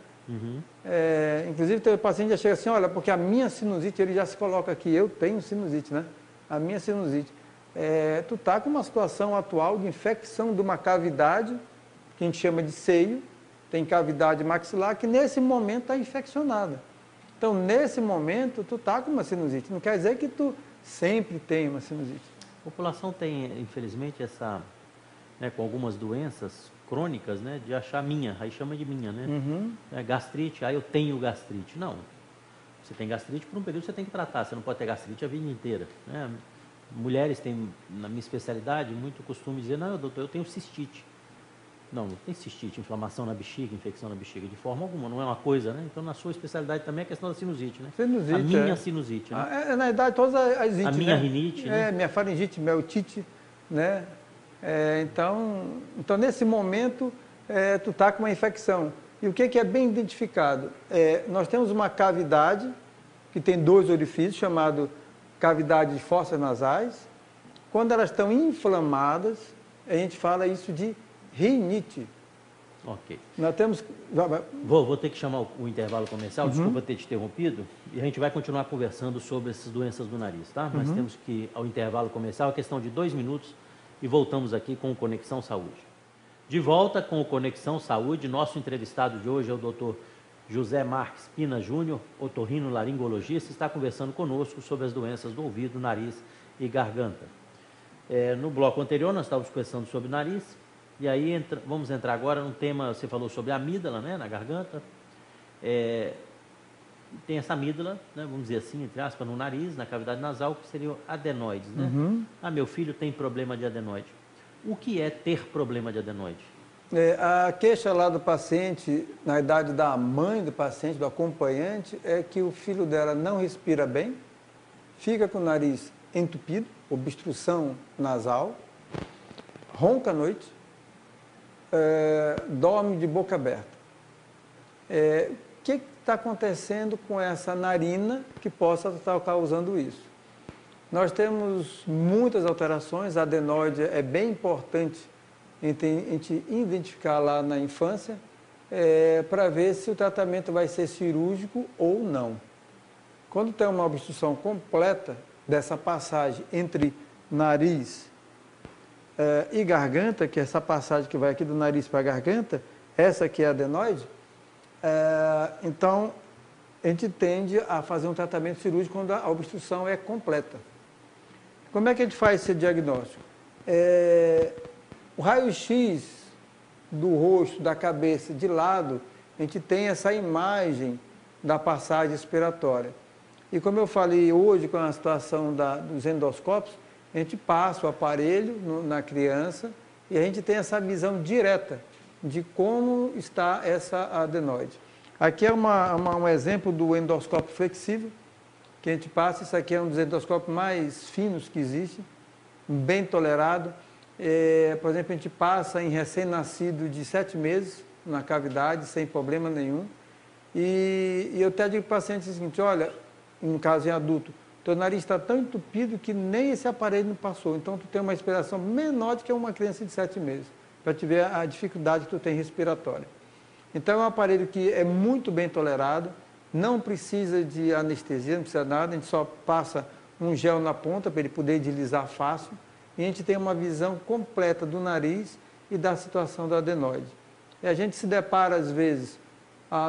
Inclusive, tem o paciente já chega assim, olha, porque a minha sinusite, ele já se coloca aqui, eu tenho sinusite, né? A minha sinusite. Tu está com uma situação atual de infecção de uma cavidade, que a gente chama de seio, tem cavidade maxilar, que nesse momento está infeccionada. Então, nesse momento, tu está com uma sinusite. Não quer dizer que tu sempre tem uma sinusite. A população tem, infelizmente, essa, né, com algumas doenças crônicas, né, de achar minha, aí chama de minha, né? Gastrite, eu tenho gastrite. Não, você tem gastrite por um período, você tem que tratar, você não pode ter gastrite a vida inteira, né? Mulheres têm, na minha especialidade, muito costume dizer, não, doutor, eu tenho cistite. Não tem cistite, inflamação na bexiga, infecção na bexiga, de forma alguma, não é uma coisa, né? Então, na sua especialidade também é a questão da sinusite, né? Sinusite, a minha sinusite, né? Na verdade, todas as ites, a minha rinite, né? Minha faringite, minha otite, né? Então, nesse momento, tu está com uma infecção. E o que é bem identificado? Nós temos uma cavidade, que tem 2 orifícios, chamado cavidade de fossas nasais. Quando elas estão inflamadas, a gente fala isso de rinite. Ok. Nós temos... Vou ter que chamar o intervalo comercial, desculpa ter te interrompido, e a gente vai continuar conversando sobre essas doenças do nariz, tá? Mas temos que ir ao intervalo comercial, a questão de 2 minutos, e voltamos aqui com o Conexão Saúde. De volta com o Conexão Saúde, nosso entrevistado de hoje é o Dr. José Marques Pina Júnior, otorrinolaringologista, está conversando conosco sobre as doenças do ouvido, nariz e garganta. No bloco anterior, nós estávamos conversando sobre o nariz, e aí vamos entrar agora num tema, você falou sobre a amígdala, né, na garganta. Tem essa amígdala, né, vamos dizer assim, entre aspas, no nariz, na cavidade nasal, que seriam adenoides, né? Meu filho tem problema de adenoide. O que é ter problema de adenoide? A queixa lá do paciente, na idade da mãe do paciente, do acompanhante, é que o filho dela não respira bem, fica com o nariz entupido, obstrução nasal, ronca à noite, dorme de boca aberta. O que está acontecendo com essa narina que possa estar causando isso? Nós temos muitas alterações, a adenoide é bem importante a gente identificar lá na infância, para ver se o tratamento vai ser cirúrgico ou não. Quando tem uma obstrução completa dessa passagem entre nariz, e garganta, que é essa passagem que vai aqui do nariz para a garganta, essa aqui é a adenoide, então a gente tende a fazer um tratamento cirúrgico quando a obstrução é completa. Como é que a gente faz esse diagnóstico? O raio-x do rosto, da cabeça, de lado, a gente tem essa imagem da passagem expiratória. E como eu falei hoje com a situação dos endoscópios, a gente passa o aparelho na criança e a gente tem essa visão direta de como está essa adenoide. Aqui é um exemplo do endoscópio flexível, que a gente passa. Isso aqui é um dos endoscópios mais finos que existe, bem tolerado. Por exemplo, a gente passa em recém-nascido de 7 meses na cavidade, sem problema nenhum. E eu até digo para o paciente o seguinte: olha, no caso em adulto, teu nariz está tão entupido que nem esse aparelho não passou. Então, tu tem uma respiração menor do que uma criança de 7 meses, para te ver a dificuldade que tu tem respiratória. Então, é um aparelho que é muito bem tolerado, não precisa de anestesia, não precisa nada, a gente só passa um gel na ponta para ele poder deslizar fácil, e a gente tem uma visão completa do nariz e da situação da adenoide. E a gente se depara, às vezes,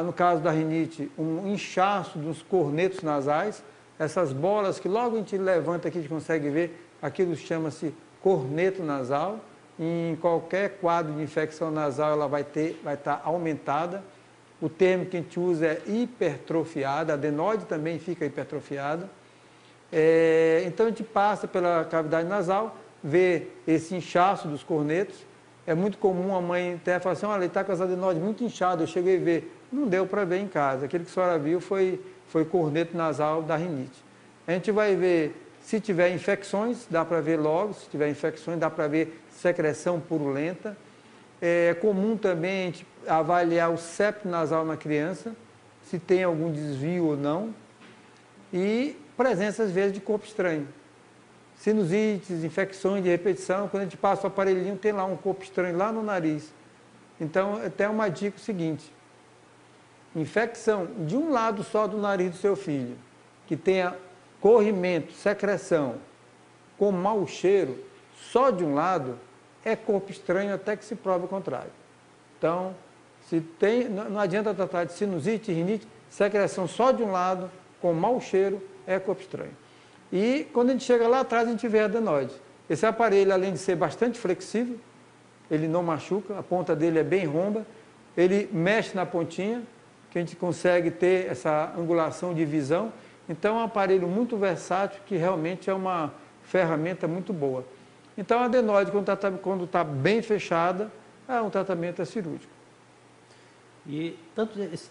no caso da rinite, um inchaço dos cornetos nasais, essas bolas que logo a gente levanta aqui, a gente consegue ver, aquilo chama-se corneto nasal. Em qualquer quadro de infecção nasal ela vai estar aumentada. O termo que a gente usa é hipertrofiada, a adenoide também fica hipertrofiada. Então a gente passa pela cavidade nasal, vê esse inchaço dos cornetos. É muito comum a mãe até falar assim: olha, ele está com as adenoides muito inchadas, eu cheguei a ver. Não deu para ver em casa, aquilo que a senhora viu foi corneto nasal da rinite. A gente vai ver, se tiver infecções, dá para ver logo, se tiver infecções, dá para ver secreção purulenta. É comum também a gente avaliar o septo nasal na criança, se tem algum desvio ou não, e presença às vezes de corpo estranho. Sinusites, infecções de repetição, quando a gente passa o aparelhinho, tem lá um corpo estranho lá no nariz. Então, até uma dica seguinte: infecção de um lado só do nariz do seu filho, que tenha corrimento, secreção, com mau cheiro, só de um lado, é corpo estranho até que se prove o contrário. Então, não adianta tratar de sinusite, rinite, secreção só de um lado, com mau cheiro, é corpo estranho. E quando a gente chega lá atrás, a gente vê a adenoide. Esse aparelho, além de ser bastante flexível, ele não machuca, a ponta dele é bem romba, ele mexe na pontinha, que a gente consegue ter essa angulação de visão. Então, é um aparelho muito versátil, que realmente é uma ferramenta muito boa. Então, a adenoide, quando está bem fechada, um tratamento cirúrgico. E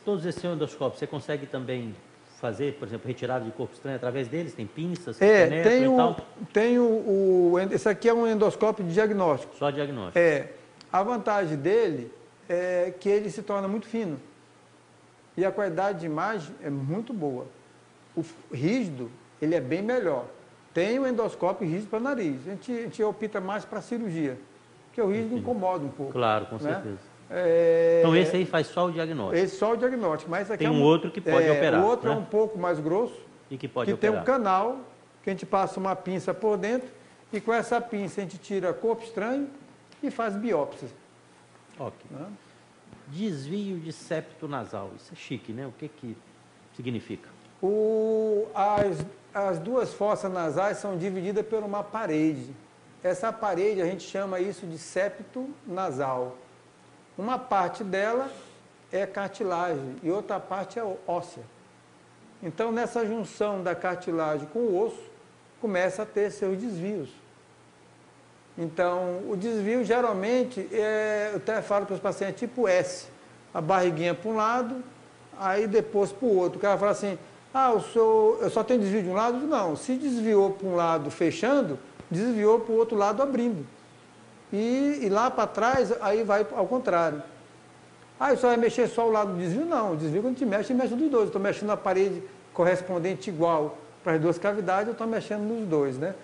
todos esses endoscópios, você consegue também fazer, por exemplo, retirada de corpo estranho através deles? Tem pinças que penetram e tal? Esse aqui é um endoscópio de diagnóstico. Só diagnóstico. A vantagem dele é que ele se torna muito fino. E a qualidade de imagem é muito boa. O rígido, ele é bem melhor. Tem o endoscópio rígido para nariz. A gente opta mais para cirurgia, porque o rígido incomoda um pouco. Claro, com certeza. Então esse aí faz só o diagnóstico. Esse só o diagnóstico, mas aqui tem outro que pode operar. O outro né? é um pouco mais grosso e que pode operar. Tem um canal que a gente passa uma pinça por dentro e com essa pinça a gente tira corpo estranho e faz biópsias. Ok. Desvio de septo nasal, isso é chique, né? O que significa? As duas fossas nasais são divididas por uma parede. Essa parede a gente chama isso de septo nasal. Uma parte dela é cartilagem e outra parte é óssea. Então, nessa junção da cartilagem com o osso, começa a ter seus desvios. Então, o desvio geralmente, eu até falo para os pacientes, tipo S. A barriguinha para um lado, aí depois para o outro. O cara fala assim: eu só tenho desvio de um lado? Não, se desviou para um lado fechando, desviou para o outro lado abrindo. E lá para trás, aí vai ao contrário. Só vai mexer só o lado do desvio? Não, o desvio quando a gente mexe dos dois. Eu estou mexendo na parede correspondente igual para as duas cavidades, eu estou mexendo nos dois, né?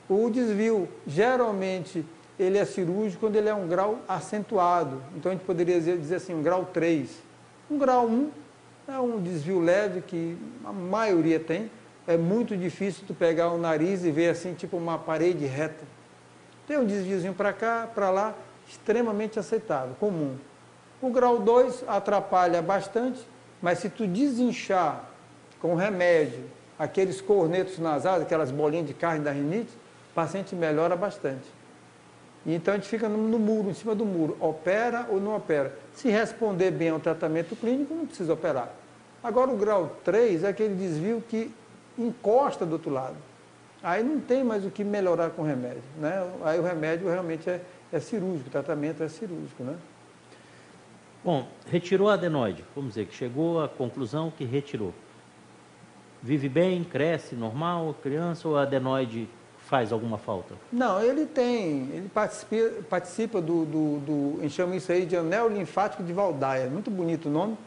O desvio, geralmente, ele é cirúrgico quando ele é um grau acentuado. Então, a gente poderia dizer assim, um grau 3. Um grau 1 é um desvio leve, que a maioria tem. É muito difícil tu pegar o nariz e ver assim, tipo uma parede reta. Tem um desviozinho para cá, para lá, extremamente aceitável, comum. O grau 2 atrapalha bastante, mas se tu desinchar com remédio, aqueles cornetos nasais, aquelas bolinhas de carne da rinite, o paciente melhora bastante. E então a gente fica no muro, em cima do muro, opera ou não opera. Se responder bem ao tratamento clínico, não precisa operar. Agora o grau 3 é aquele desvio que encosta do outro lado. Aí não tem mais o que melhorar com o remédio, né? Aí o remédio realmente é cirúrgico, o tratamento é cirúrgico, né? Bom, retirou a adenoide, vamos dizer que chegou à conclusão que retirou. Vive bem, cresce, normal, criança, ou a adenoide faz alguma falta? Não, ele participa a gente chama isso aí de anel linfático de Waldeyer, muito bonito o nome.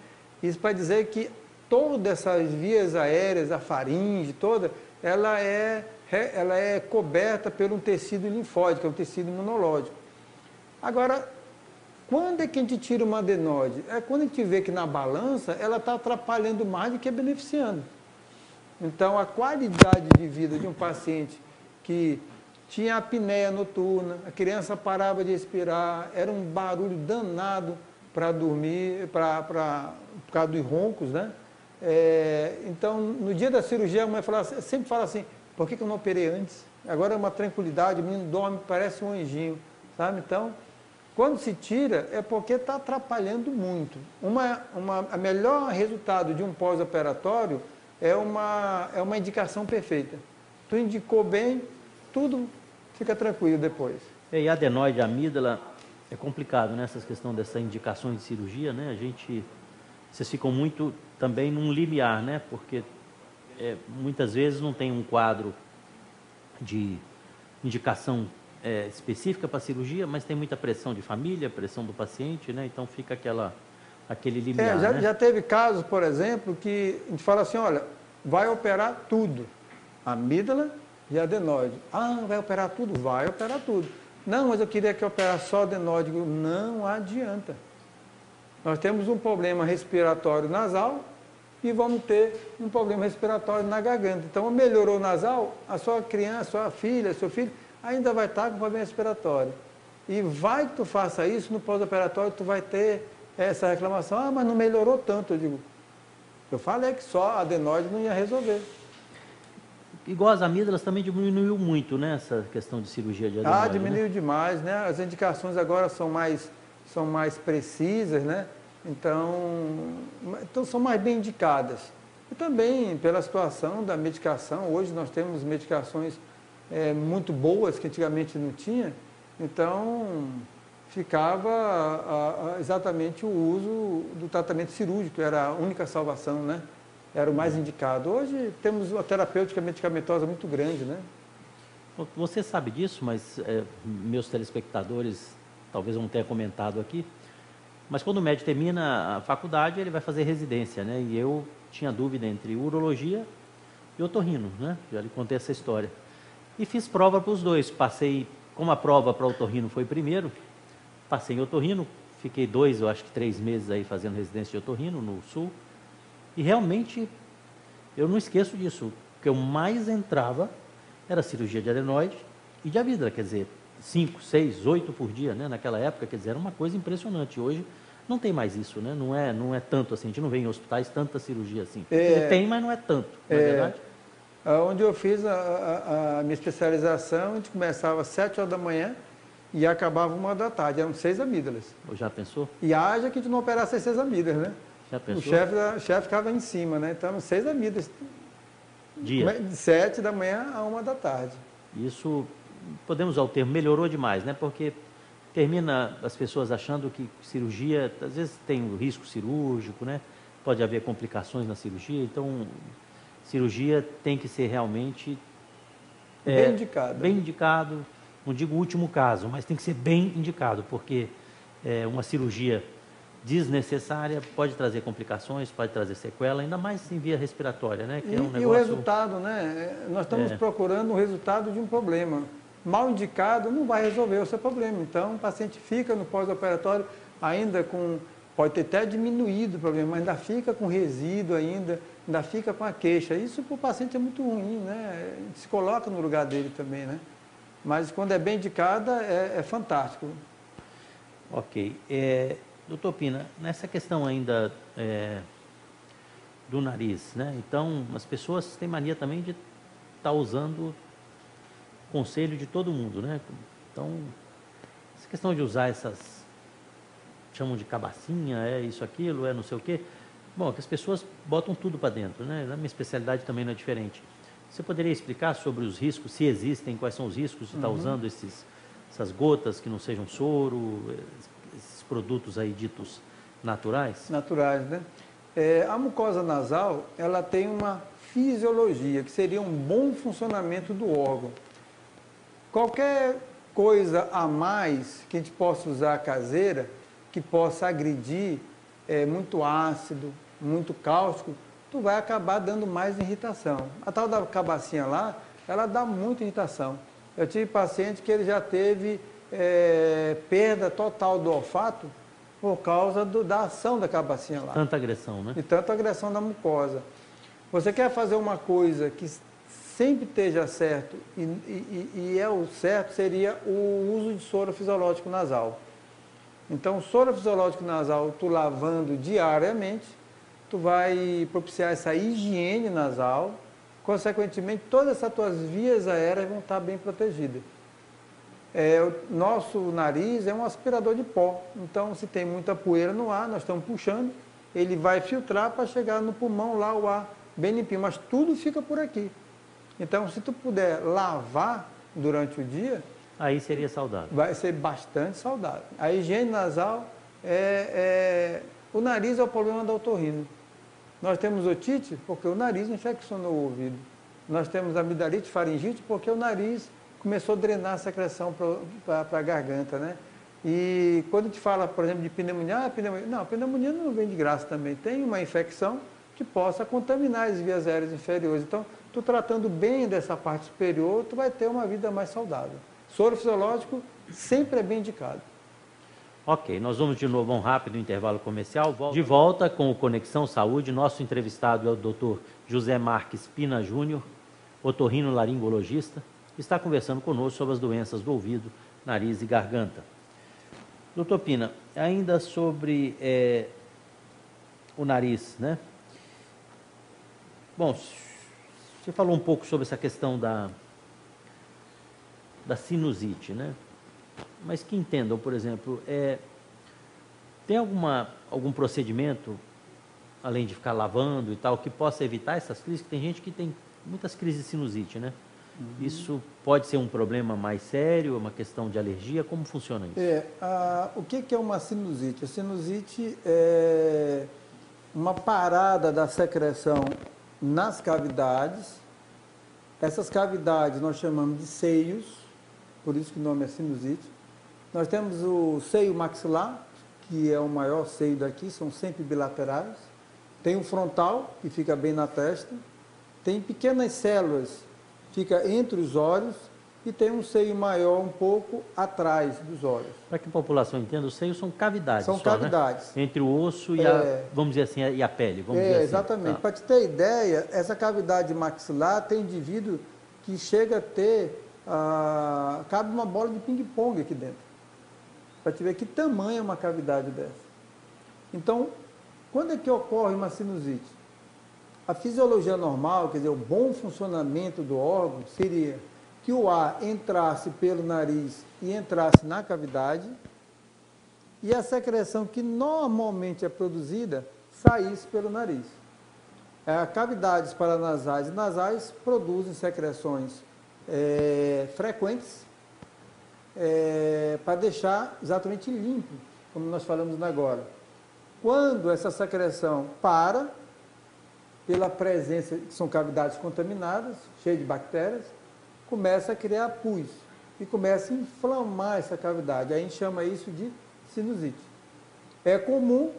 Isso para dizer que todas essas vias aéreas, a faringe toda, ela é coberta por um tecido linfóide, que é um tecido imunológico. Agora, quando é que a gente tira uma adenoide? É quando a gente vê que na balança ela está atrapalhando mais do que beneficiando. Então, a qualidade de vida de um paciente que tinha apneia noturna, a criança parava de respirar, era um barulho danado para dormir, por causa dos roncos, né? Então, no dia da cirurgia, a mãe sempre fala assim, por que eu não operei antes? Agora é uma tranquilidade, o menino dorme, parece um anjinho, sabe? Então, quando se tira, é porque está atrapalhando muito. A melhor resultado de um pós-operatório é uma indicação perfeita. Tu indicou bem, tudo fica tranquilo depois. E a adenoide, a amígdala, é complicado, né? Essa questão dessas indicações de cirurgia, né? Vocês ficam muito também num limiar, né? Porque muitas vezes não tem um quadro de indicação específica para cirurgia, mas tem muita pressão de família, pressão do paciente, né? Então fica aquele limiar, né? Já teve casos, por exemplo, que a gente fala assim, olha, vai operar tudo, amígdala e adenoide. Ah, vai operar tudo? Vai operar tudo. Não, mas eu queria que operasse só adenoide. Não adianta. Nós temos um problema respiratório nasal e vamos ter um problema respiratório na garganta. Então, melhorou o nasal, a sua criança, a sua filha, seu filho, ainda vai estar com problema respiratório. E vai que tu faça isso, no pós-operatório tu vai ter essa reclamação. Ah, mas não melhorou tanto. Eu falei que só a adenoide não ia resolver. Igual as amígdalas também diminuiu muito, né? Essa questão de cirurgia de adenoide. Diminuiu demais, né? As indicações agora são mais precisas, né? Então são mais bem indicadas. E também pela situação da medicação, hoje nós temos medicações muito boas que antigamente não tinha, então ficava exatamente o uso do tratamento cirúrgico, era a única salvação, né? Era o mais indicado. Hoje temos uma terapêutica medicamentosa muito grande, né? Você sabe disso, mas meus telespectadores talvez não tenham comentado aqui, mas quando o médico termina a faculdade, ele vai fazer residência, né? E eu tinha dúvida entre urologia e otorrino, né? Já lhe contei essa história. E fiz prova para os dois. Passei, como a prova para otorrino foi primeiro, passei em otorrino, fiquei 2, eu acho que 3 meses aí fazendo residência de otorrino no Sul. E realmente, eu não esqueço disso. O que eu mais entrava era cirurgia de adenoide e de amígdala, quer dizer, 5, 6, 8 por dia, né? Naquela época, quer dizer, era uma coisa impressionante. Hoje não tem mais isso, né? Não é tanto assim, a gente não vê em hospitais tanta cirurgia assim. Tem, mas não é tanto, não é verdade? Onde eu fiz a minha especialização, a gente começava às 7 horas da manhã e acabava 1 da tarde, eram 6 amígdalas. Já pensou? E haja que a gente não operasse as 6 amígdalas, né? Já pensou? O chefe ficava em cima, né? Então, 6 amígdalas. Dia? De 7 da manhã a 1 da tarde. Isso, podemos usar o termo, melhorou demais, né? Porque termina as pessoas achando que cirurgia, às vezes tem o risco cirúrgico, né? Pode haver complicações na cirurgia, então cirurgia tem que ser realmente bem indicado. Bem indicado, não digo último caso, mas tem que ser bem indicado, porque uma cirurgia desnecessária pode trazer complicações, pode trazer sequela, ainda mais em via respiratória, né? Que é um negócio... E o resultado, né? Nós estamos procurando o resultado de um problema. Mal indicado não vai resolver o seu problema. Então, o paciente fica no pós-operatório ainda pode ter até diminuído o problema, mas ainda fica com resíduo ainda fica com a queixa. Isso para o paciente é muito ruim, né? A gente se coloca no lugar dele também, né? Mas quando é bem indicada, é fantástico. Ok. Doutor Pina, nessa questão ainda do nariz, né? Então, as pessoas têm mania também de estar usando o conselho de todo mundo, né? Então, essa questão de usar essas, chamam de cabacinha, isso, aquilo, não sei o quê. Bom, que as pessoas botam tudo para dentro, né? Na minha especialidade também não é diferente. Você poderia explicar sobre os riscos, se existem, quais são os riscos de estar usando essas gotas que não sejam soro, esses produtos aí ditos naturais? Naturais, né? A mucosa nasal, ela tem uma fisiologia, que seria um bom funcionamento do órgão. Qualquer coisa a mais que a gente possa usar caseira, que possa agredir, muito ácido, muito cáustico, tu vai acabar dando mais irritação. A tal da cabacinha lá, ela dá muita irritação. Eu tive paciente que ele já teve perda total do olfato por causa da ação da cabacinha lá. Tanta agressão, né? E tanta agressão da mucosa. Você quer fazer uma coisa que sempre esteja certo, e o certo seria o uso de soro fisiológico nasal. Então, o soro fisiológico nasal, tu lavando diariamente, tu vai propiciar essa higiene nasal, consequentemente, todas essas tuas vias aéreas vão estar bem protegidas. O nosso nariz é um aspirador de pó, então se tem muita poeira no ar, nós estamos puxando, ele vai filtrar para chegar no pulmão lá o ar bem limpinho, mas tudo fica por aqui. Então, se tu puder lavar durante o dia, aí seria saudável. Vai ser bastante saudável. A higiene nasal, o nariz é o problema da otorrino. Nós temos otite porque o nariz infeccionou o ouvido. Nós temos amidalite, faringite, porque o nariz começou a drenar a secreção para a garganta, né? E quando a gente fala, por exemplo, de pneumonia, a pneumonia não vem de graça também. Tem uma infecção que possa contaminar as vias aéreas inferiores. Então, tu tratando bem dessa parte superior, tu vai ter uma vida mais saudável. Soro fisiológico sempre é bem indicado. Ok, nós vamos de novo a um rápido intervalo comercial. De volta com o Conexão Saúde, nosso entrevistado é o Dr. José Marques Pina Júnior, otorrinolaringologista, está conversando conosco sobre as doenças do ouvido, nariz e garganta. Doutor Pina, ainda sobre o nariz, né? Bom, você falou um pouco sobre essa questão da sinusite, né? Mas que entendam, por exemplo, tem algum procedimento, além de ficar lavando e tal, que possa evitar essas crises? Tem gente que tem muitas crises de sinusite, né? Isso pode ser um problema mais sério, uma questão de alergia? Como funciona isso? O que é uma sinusite? A sinusite é uma parada da secreção nas cavidades. Essas cavidades nós chamamos de seios, por isso que o nome é sinusite. Nós temos o seio maxilar, que é o maior seio daqui, são sempre bilaterais. Tem o frontal, que fica bem na testa. Tem pequenas células, fica entre os olhos. E tem um seio maior um pouco atrás dos olhos. Para que a população entenda, os seios são cavidades. São cavidades. Né? Entre o osso e vamos dizer assim, e a pele. Vamos dizer assim. Exatamente. Tá. Para te ter ideia, essa cavidade maxilar tem indivíduo que chega a ter, cabe uma bola de ping-pong aqui dentro. Para te ver que tamanho é uma cavidade dessa. Então, quando é que ocorre uma sinusite? A fisiologia normal, quer dizer, o bom funcionamento do órgão seria que o ar entrasse pelo nariz e entrasse na cavidade e a secreção que normalmente é produzida saísse pelo nariz. Cavidades paranasais e nasais produzem secreções frequentes para deixar exatamente limpo, como nós falamos agora. Quando essa secreção para, pela presença, que são cavidades contaminadas, cheias de bactérias, começa a criar pus e começa a inflamar essa cavidade. Aí a gente chama isso de sinusite. É comum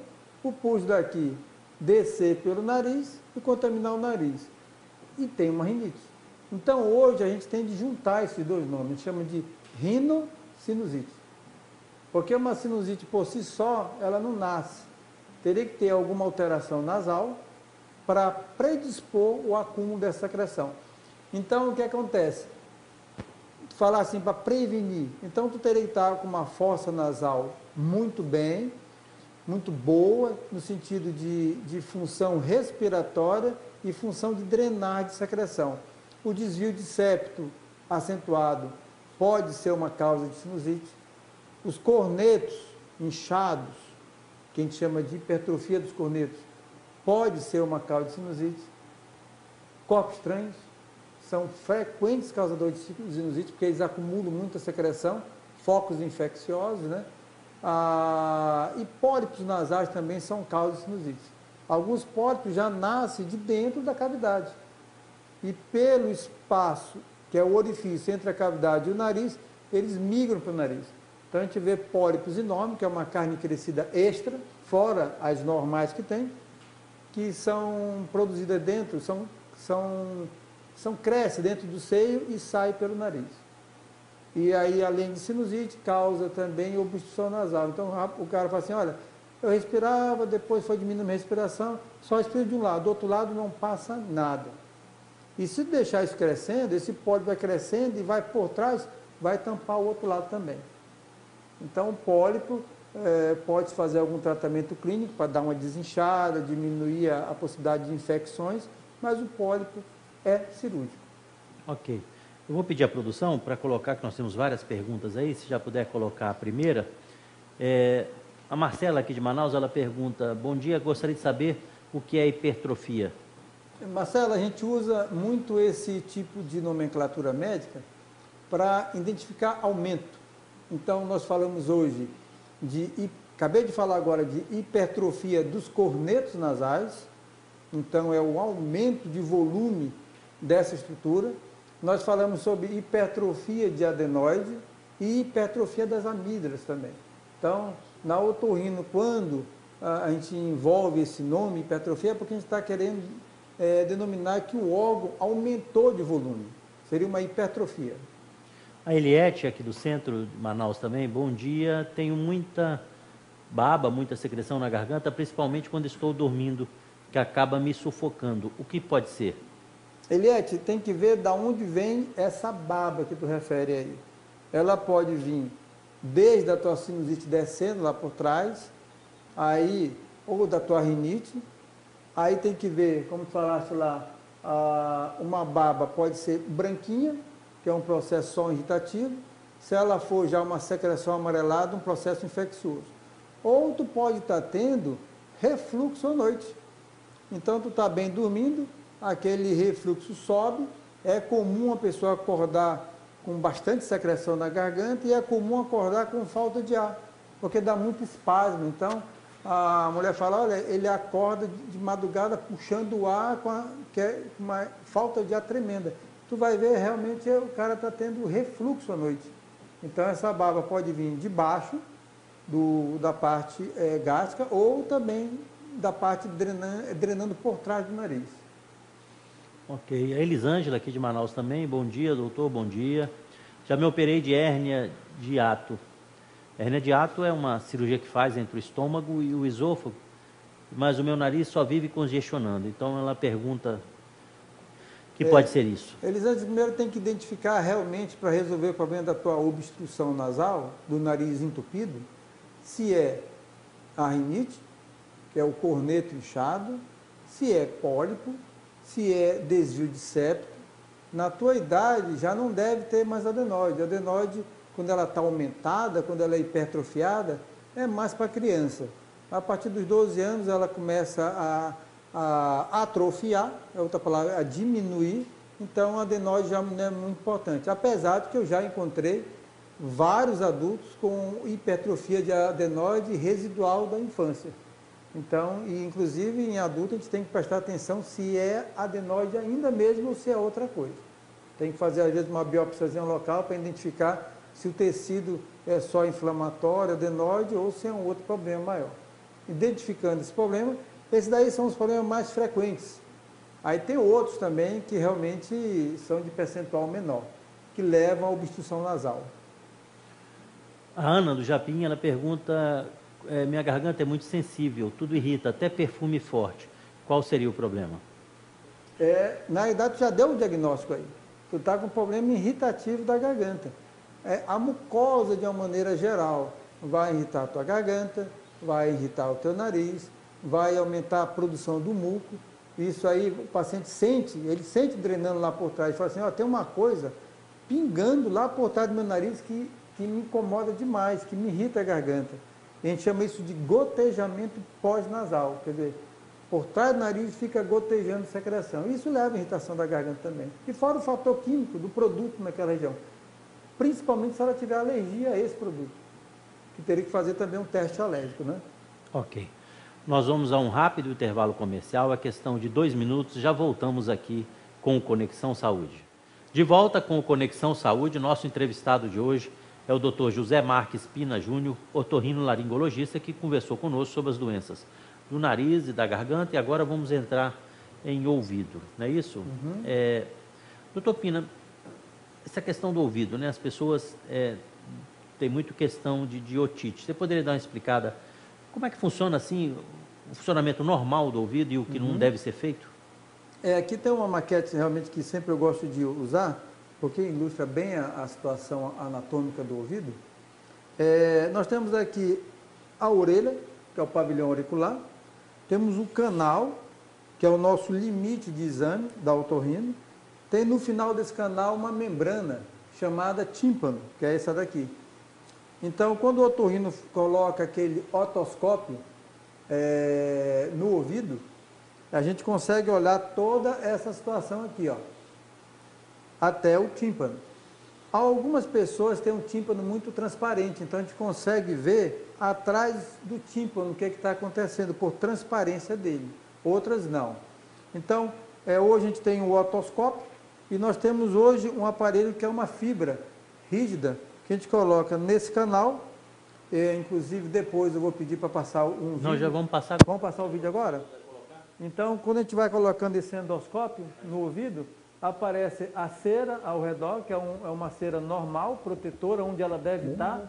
o pus daqui descer pelo nariz e contaminar o nariz. E tem uma rinite. Então hoje a gente tem de juntar esses dois nomes, a gente chama de rinocinusite. Porque uma sinusite por si só, ela não nasce. Teria que ter alguma alteração nasal para predispor o acúmulo dessa secreção. Então o que acontece? falar assim, para prevenir, então tu teria que estar com uma fossa nasal muito bem, muito boa, no sentido de função respiratória e função de drenagem de secreção. O desvio de septo acentuado pode ser uma causa de sinusite. Os cornetos inchados, que a gente chama de hipertrofia dos cornetos, pode ser uma causa de sinusite. Corpos estranhos são frequentes causadores de sinusite, porque eles acumulam muita secreção, focos infecciosos, né? E pólipos nasais também são causa de sinusite. Alguns pólipos já nascem de dentro da cavidade. E pelo espaço, que é o orifício entre a cavidade e o nariz, eles migram para o nariz. Então a gente vê pólipos enormes, que é uma carne crescida extra, fora as normais que tem, que são produzidas dentro, cresce dentro do seio e sai pelo nariz. E aí, além de sinusite, causa também obstrução nasal. Então o cara fala assim, olha, eu respirava, depois foi diminuindo a respiração, só respiro de um lado, do outro lado não passa nada. E se deixar isso crescendo, esse pólipo vai crescendo e vai por trás, vai tampar o outro lado também. Então o pólipo pode fazer algum tratamento clínico para dar uma desinchada, diminuir a possibilidade de infecções, mas o pólipo é cirúrgico. Ok. Eu vou pedir à produção para colocar, que nós temos várias perguntas aí, se já puder colocar a primeira. A Marcela aqui de Manaus, ela pergunta, bom dia, gostaria de saber o que é hipertrofia. Marcela, a gente usa muito esse tipo de nomenclatura médica para identificar aumento. Então, nós falamos hoje acabei de falar agora de hipertrofia dos cornetos nasais, então é o aumento de volume dessa estrutura. Nós falamos sobre hipertrofia de adenoide e hipertrofia das amígdalas também. Então, na otorrino, quando a gente envolve esse nome, hipertrofia, é porque a gente está querendo denominar que o órgão aumentou de volume. Seria uma hipertrofia. A Eliette, aqui do centro de Manaus também, bom dia. Tenho muita baba, muita secreção na garganta, principalmente quando estou dormindo, que acaba me sufocando. O que pode ser? Eliette, tem que ver de onde vem essa baba que tu refere aí. Ela pode vir desde a tua sinusite descendo lá por trás, aí, ou da tua rinite. Aí tem que ver, como tu falaste lá, uma baba pode ser branquinha, que é um processo só irritativo. Se ela for já uma secreção amarelada, um processo infeccioso. Ou tu pode estar tendo refluxo à noite. Então tu está bem dormindo, aquele refluxo sobe, é comum a pessoa acordar com bastante secreção na garganta e é comum acordar com falta de ar, porque dá muito espasmo. Então a mulher fala, olha, ele acorda de madrugada puxando o ar, que é uma falta de ar tremenda. Tu vai ver, realmente, o cara está tendo refluxo à noite. Então, essa baba pode vir de baixo, da parte gástrica, ou também da parte drenando por trás do nariz. Ok. A Elisângela, aqui de Manaus também, bom dia, doutor, bom dia. Já me operei de hérnia de hiato. Hérnia de hiato é uma cirurgia que faz entre o estômago e o esôfago, mas o meu nariz só vive congestionando. Então, ela pergunta... que pode ser isso? Elisângela, primeiro tem que identificar realmente, para resolver o problema da tua obstrução nasal, do nariz entupido, se é a rinite, que é o corneto inchado, se é pólipo, se é desvio de septo. Na tua idade já não deve ter mais adenoide. A adenoide, quando ela está aumentada, quando ela é hipertrofiada, é mais para criança. A partir dos 12 anos ela começa a atrofiar, é outra palavra, a diminuir, então a adenoide já não é muito importante. Apesar de que eu já encontrei vários adultos com hipertrofia de adenoide residual da infância. Então, inclusive em adulto a gente tem que prestar atenção se é adenoide ainda mesmo ou se é outra coisa. Tem que fazer às vezes uma biópsia local para identificar se o tecido é só inflamatório, adenoide, ou se é um outro problema maior. Identificando esse problema, esses daí são os problemas mais frequentes. Aí tem outros também que realmente são de percentual menor, que levam à obstrução nasal. A Ana, do Japim, ela pergunta, minha garganta é muito sensível, tudo irrita, até perfume forte. Qual seria o problema? Na verdade, já deu o diagnóstico aí. tu está com problema irritativo da garganta. A mucosa, de uma maneira geral, vai irritar a tua garganta, vai irritar o teu nariz, vai aumentar a produção do muco. Isso aí o paciente sente, ele sente drenando lá por trás, fala assim, ó, tem uma coisa pingando lá por trás do meu nariz que me incomoda demais, que me irrita a garganta. A gente chama isso de gotejamento pós-nasal, quer dizer, por trás do nariz fica gotejando secreção. Isso leva à irritação da garganta também. E fora o fator químico do produto naquela região, principalmente se ela tiver alergia a esse produto, que teria que fazer também um teste alérgico, né? Ok. Nós vamos a um rápido intervalo comercial, a questão de 2 minutos, já voltamos aqui com o Conexão Saúde. De volta com o Conexão Saúde, nosso entrevistado de hoje é o Dr. José Marques Pina Júnior, otorrinolaringologista, que conversou conosco sobre as doenças do nariz e da garganta, e agora vamos entrar em ouvido, não é isso? Uhum. Doutor Pina, essa questão do ouvido, né? As pessoas têm muito questão de otite. Você poderia dar uma explicada como é que funciona assim, o funcionamento normal do ouvido e o que não deve ser feito? Aqui tem uma maquete realmente que sempre eu gosto de usar, porque ilustra bem a situação anatômica do ouvido. Nós temos aqui a orelha, que é o pavilhão auricular, temos o canal, que é o nosso limite de exame da otorrino, tem no final desse canal uma membrana chamada tímpano, que é essa daqui. Então, quando o otorrino coloca aquele otoscópio no ouvido, a gente consegue olhar toda essa situação aqui, ó, até o tímpano. Algumas pessoas têm um tímpano muito transparente, então a gente consegue ver atrás do tímpano o que está acontecendo, por transparência dele. Outras não. Então, hoje a gente tem o otoscópio e nós temos hoje um aparelho que é uma fibra rígida, que a gente coloca nesse canal. Inclusive, depois eu vou pedir para passar um vídeo. Nós já vamos passar. Vamos passar o vídeo agora? Então, quando a gente vai colocando esse endoscópio no ouvido, aparece a cera ao redor, que é uma cera normal, protetora, onde ela deve estar.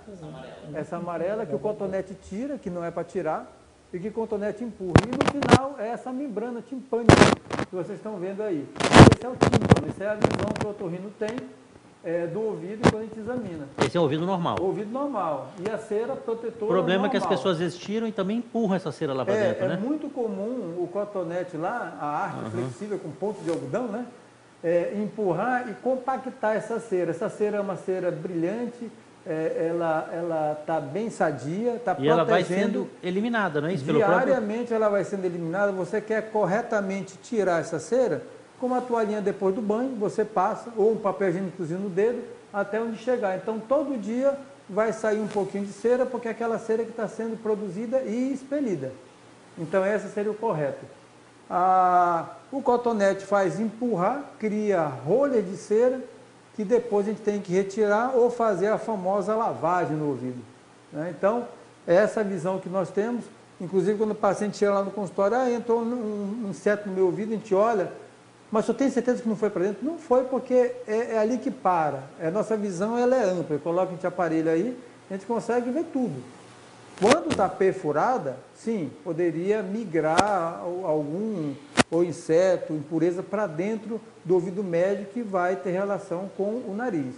Essa amarela que o cotonete tira, que não é para tirar, e que o cotonete empurra. E no final é essa membrana timpânica que vocês estão vendo aí. Esse é o tímpano, essa é a visão que o otorrino tem do ouvido quando a gente examina. Esse é o ouvido normal. Ouvido normal. E a cera protetora O problema normal. é que as pessoas às vezes tiram e também empurram essa cera lá para dentro, né? É muito comum o cotonete lá, a arte flexível com ponto de algodão, né? Empurrar e compactar essa cera. Essa cera é uma cera brilhante, ela está bem sadia, está protegendo. E ela vai sendo eliminada, não é isso? Diariamente ela vai sendo eliminada. Você quer corretamente tirar essa cera, com uma toalhinha depois do banho, você passa, ou um papel higiênicozinho no dedo, até onde chegar. Então, todo dia vai sair um pouquinho de cera, porque é aquela cera que está sendo produzida e expelida. Então, esse seria o correto. O cotonete faz empurrar, cria rolha de cera, que depois a gente tem que retirar ou fazer a famosa lavagem no ouvido, né? Então, essa visão que nós temos. Inclusive, quando o paciente chega lá no consultório, entrou um inseto no meu ouvido, a gente olha, mas eu tenho certeza que não foi para dentro? Não foi, porque é ali que para. A nossa visão ela é ampla. Coloca esse aparelho aí, a gente consegue ver tudo. Quando está perfurada, sim, poderia migrar ou inseto, impureza para dentro do ouvido médio, que vai ter relação com o nariz.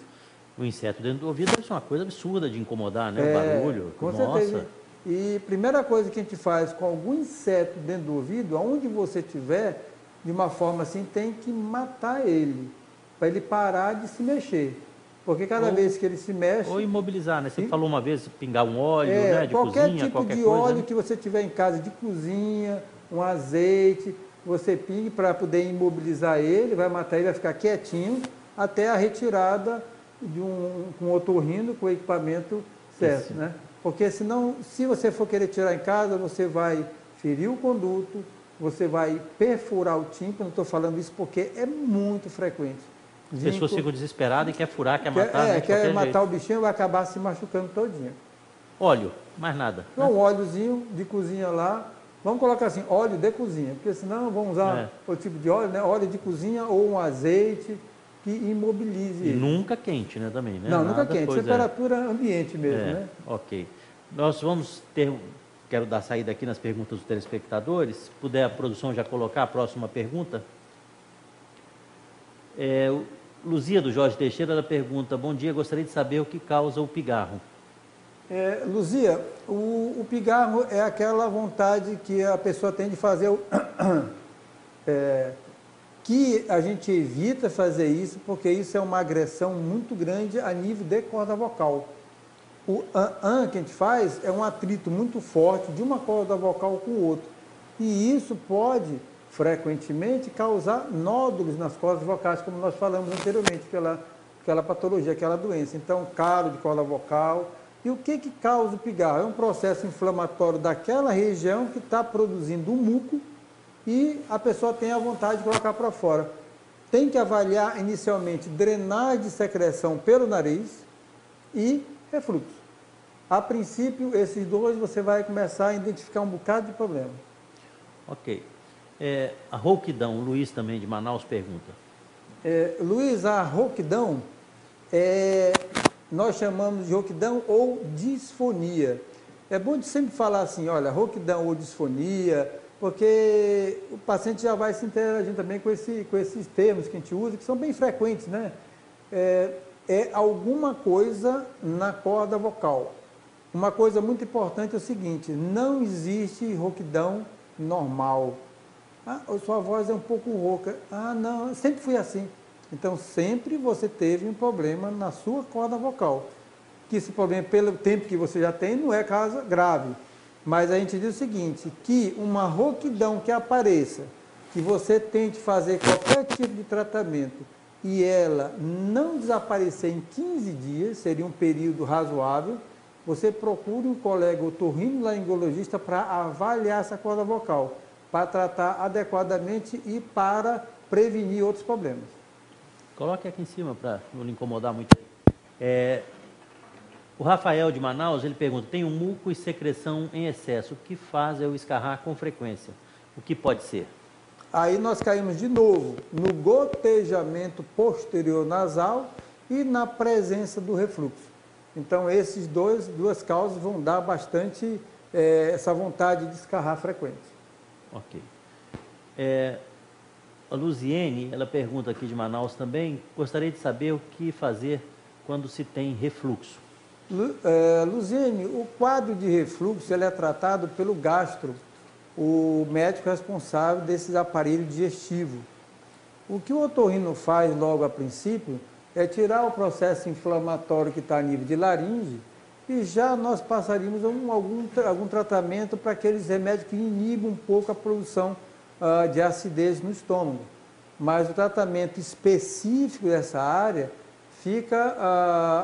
O inseto dentro do ouvido deve ser uma coisa absurda de incomodar, né? O barulho. Com certeza. E primeira coisa que a gente faz com algum inseto dentro do ouvido, aonde você estiver, de uma forma assim, tem que matar ele, para ele parar de se mexer. Porque cada vez que ele se mexe... Ou imobilizar, né? Você falou uma vez, pingar um óleo, né? De cozinha, qualquer tipo de coisa, óleo, né? que você tiver em casa, de cozinha, um azeite, você pingue para poder imobilizar ele, vai matar ele, vai ficar quietinho, até a retirada de um otorrino com o equipamento certo, né? Porque senão, se você for querer tirar em casa, você vai ferir o conduto, você vai perfurar o tímpano. Estou falando isso porque é muito frequente. As pessoas ficam desesperadas e quer furar, quer matar, né? Quer matar o bichinho, vai acabar se machucando todinho. Óleo, mais nada. Então, um óleozinho de cozinha lá, vamos colocar assim, óleo de cozinha, porque senão vamos usar outro tipo de óleo, né? Óleo de cozinha ou um azeite que imobilize ele. Nunca quente, né, também, né? Não, nunca quente, temperatura ambiente mesmo, né? Ok. Nós vamos ter... Quero dar saída aqui nas perguntas dos telespectadores. Se puder a produção já colocar a próxima pergunta. Luzia, do Jorge Teixeira, ela pergunta: bom dia, gostaria de saber o que causa o pigarro. Luzia, o pigarro é aquela vontade que a pessoa tem de fazer, que a gente evita fazer isso, porque isso é uma agressão muito grande a nível de corda vocal. O que a gente faz é um atrito muito forte de uma corda vocal com o outro. E isso pode, frequentemente, causar nódulos nas cordas vocais, como nós falamos anteriormente, aquela patologia, aquela doença. Então, calo de corda vocal. E o que causa o pigarro? É um processo inflamatório daquela região que está produzindo um muco e a pessoa tem a vontade de colocar para fora. Tem que avaliar inicialmente drenagem de secreção pelo nariz e refluxo. A princípio, esses dois você vai começar a identificar um bocado de problema. Ok. A rouquidão, o Luiz também de Manaus pergunta. Luiz, a rouquidão nós chamamos de rouquidão ou disfonia. É bom de sempre falar assim, olha, rouquidão ou disfonia, porque o paciente já vai se interagindo também com esses termos que a gente usa, que são bem frequentes, né? É alguma coisa na corda vocal. Uma coisa muito importante é o seguinte: não existe rouquidão normal. A sua voz é um pouco rouca. Não, sempre fui assim. Então, sempre você teve um problema na sua corda vocal. Que esse problema, pelo tempo que você já tem, não é caso grave. Mas a gente diz o seguinte, que uma rouquidão que apareça, que você tente fazer qualquer tipo de tratamento e ela não desaparecer em 15 dias, seria um período razoável, você procure um colega otorrinolaringologista para avaliar essa corda vocal, para tratar adequadamente e para prevenir outros problemas. Coloque aqui em cima para não lhe incomodar muito. O Rafael de Manaus, ele pergunta: tenho muco e secreção em excesso, o que faz eu escarrar com frequência? O que pode ser? Aí nós caímos de novo no gotejamento posterior nasal e na presença do refluxo. Então, essas duas causas vão dar bastante essa vontade de escarrar frequente. Ok. A Luziene, ela pergunta aqui de Manaus também: gostaria de saber o que fazer quando se tem refluxo. Luziene, o quadro de refluxo ele é tratado pelo gastro, o médico responsável desses aparelhos digestivos. O que o otorrino faz logo a princípio é tirar o processo inflamatório que está a nível de laringe e já nós passaríamos algum tratamento para aqueles remédios que inibem um pouco a produção de acidez no estômago. Mas o tratamento específico dessa área fica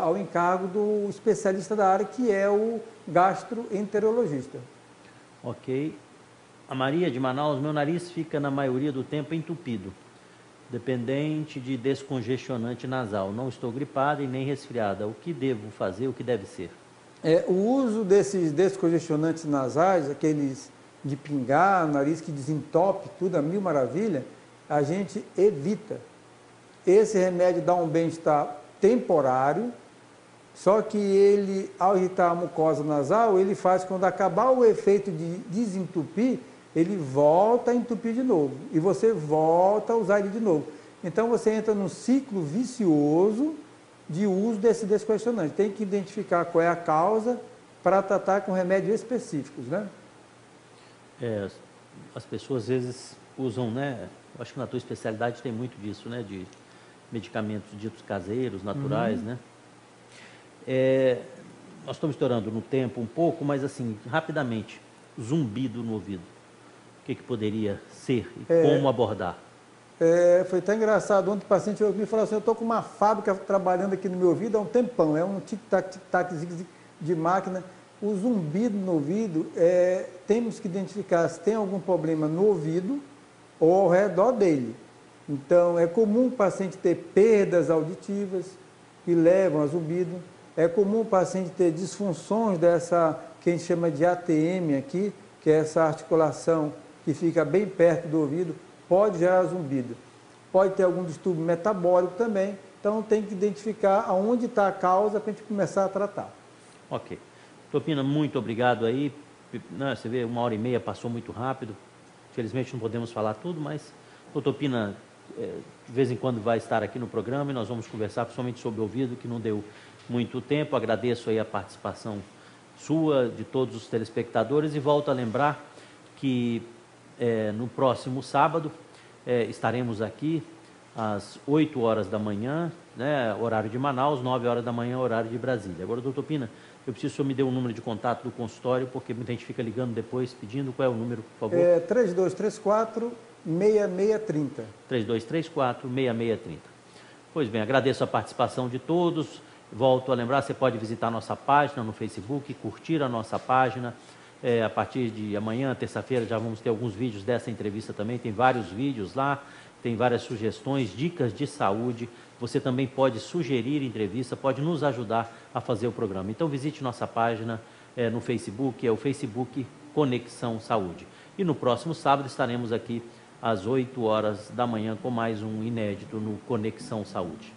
ao encargo do especialista da área, que é o gastroenterologista. Ok. A Maria de Manaus: meu nariz fica na maioria do tempo entupido, dependente de descongestionante nasal. Não estou gripada e nem resfriada. O que devo fazer? O que deve ser? O uso desses descongestionantes nasais, aqueles de pingar, nariz que desentope, tudo a mil maravilha, a gente evita. Esse remédio dá um bem-estar temporário, só que ele, ao irritar a mucosa nasal, ele faz, quando acabar o efeito de desentupir, ele volta a entupir de novo, e você volta a usar ele de novo. Então, você entra num ciclo vicioso de uso desse descongestionante. Tem que identificar qual é a causa para tratar com remédios específicos, né? As pessoas às vezes usam, né? Eu acho que na tua especialidade tem muito disso, né? De medicamentos ditos caseiros, naturais, né? Nós estamos estourando no tempo um pouco, mas assim, rapidamente, zumbido no ouvido. O que poderia ser e como abordar? Foi tão engraçado. Ontem o paciente me falou assim: eu estou com uma fábrica trabalhando aqui no meu ouvido há um tempão, é um tic-tac, tic-tac de máquina. O zumbido no ouvido, temos que identificar se tem algum problema no ouvido ou ao redor dele. Então, é comum o paciente ter perdas auditivas que levam a zumbido. É comum o paciente ter disfunções dessa, que a gente chama de ATM aqui, que é essa articulação que fica bem perto do ouvido, pode gerar zumbido. Pode ter algum distúrbio metabólico também, então tem que identificar aonde está a causa para a gente começar a tratar. Ok. Topina, muito obrigado aí. Não, você vê, 1h30 passou muito rápido. Infelizmente não podemos falar tudo, mas o Topina de vez em quando vai estar aqui no programa e nós vamos conversar principalmente sobre o ouvido, que não deu muito tempo. Agradeço aí a participação sua, de todos os telespectadores, e volto a lembrar que no próximo sábado estaremos aqui às 8 horas da manhã, né, horário de Manaus, 9 horas da manhã, horário de Brasília. Agora, doutor Pina, eu preciso que o senhor me dê o número de contato do consultório, porque muita gente fica ligando depois, pedindo. Qual é o número, por favor? 3234-6630. 3234-6630. Pois bem, agradeço a participação de todos. Volto a lembrar, você pode visitar a nossa página no Facebook, curtir a nossa página. A partir de amanhã, terça-feira, já vamos ter alguns vídeos dessa entrevista também. Tem vários vídeos lá, tem várias sugestões, dicas de saúde. Você também pode sugerir entrevista, pode nos ajudar a fazer o programa. Então visite nossa página no Facebook, é o Facebook Conexão Saúde. E no próximo sábado estaremos aqui às 8 horas da manhã com mais um inédito no Conexão Saúde.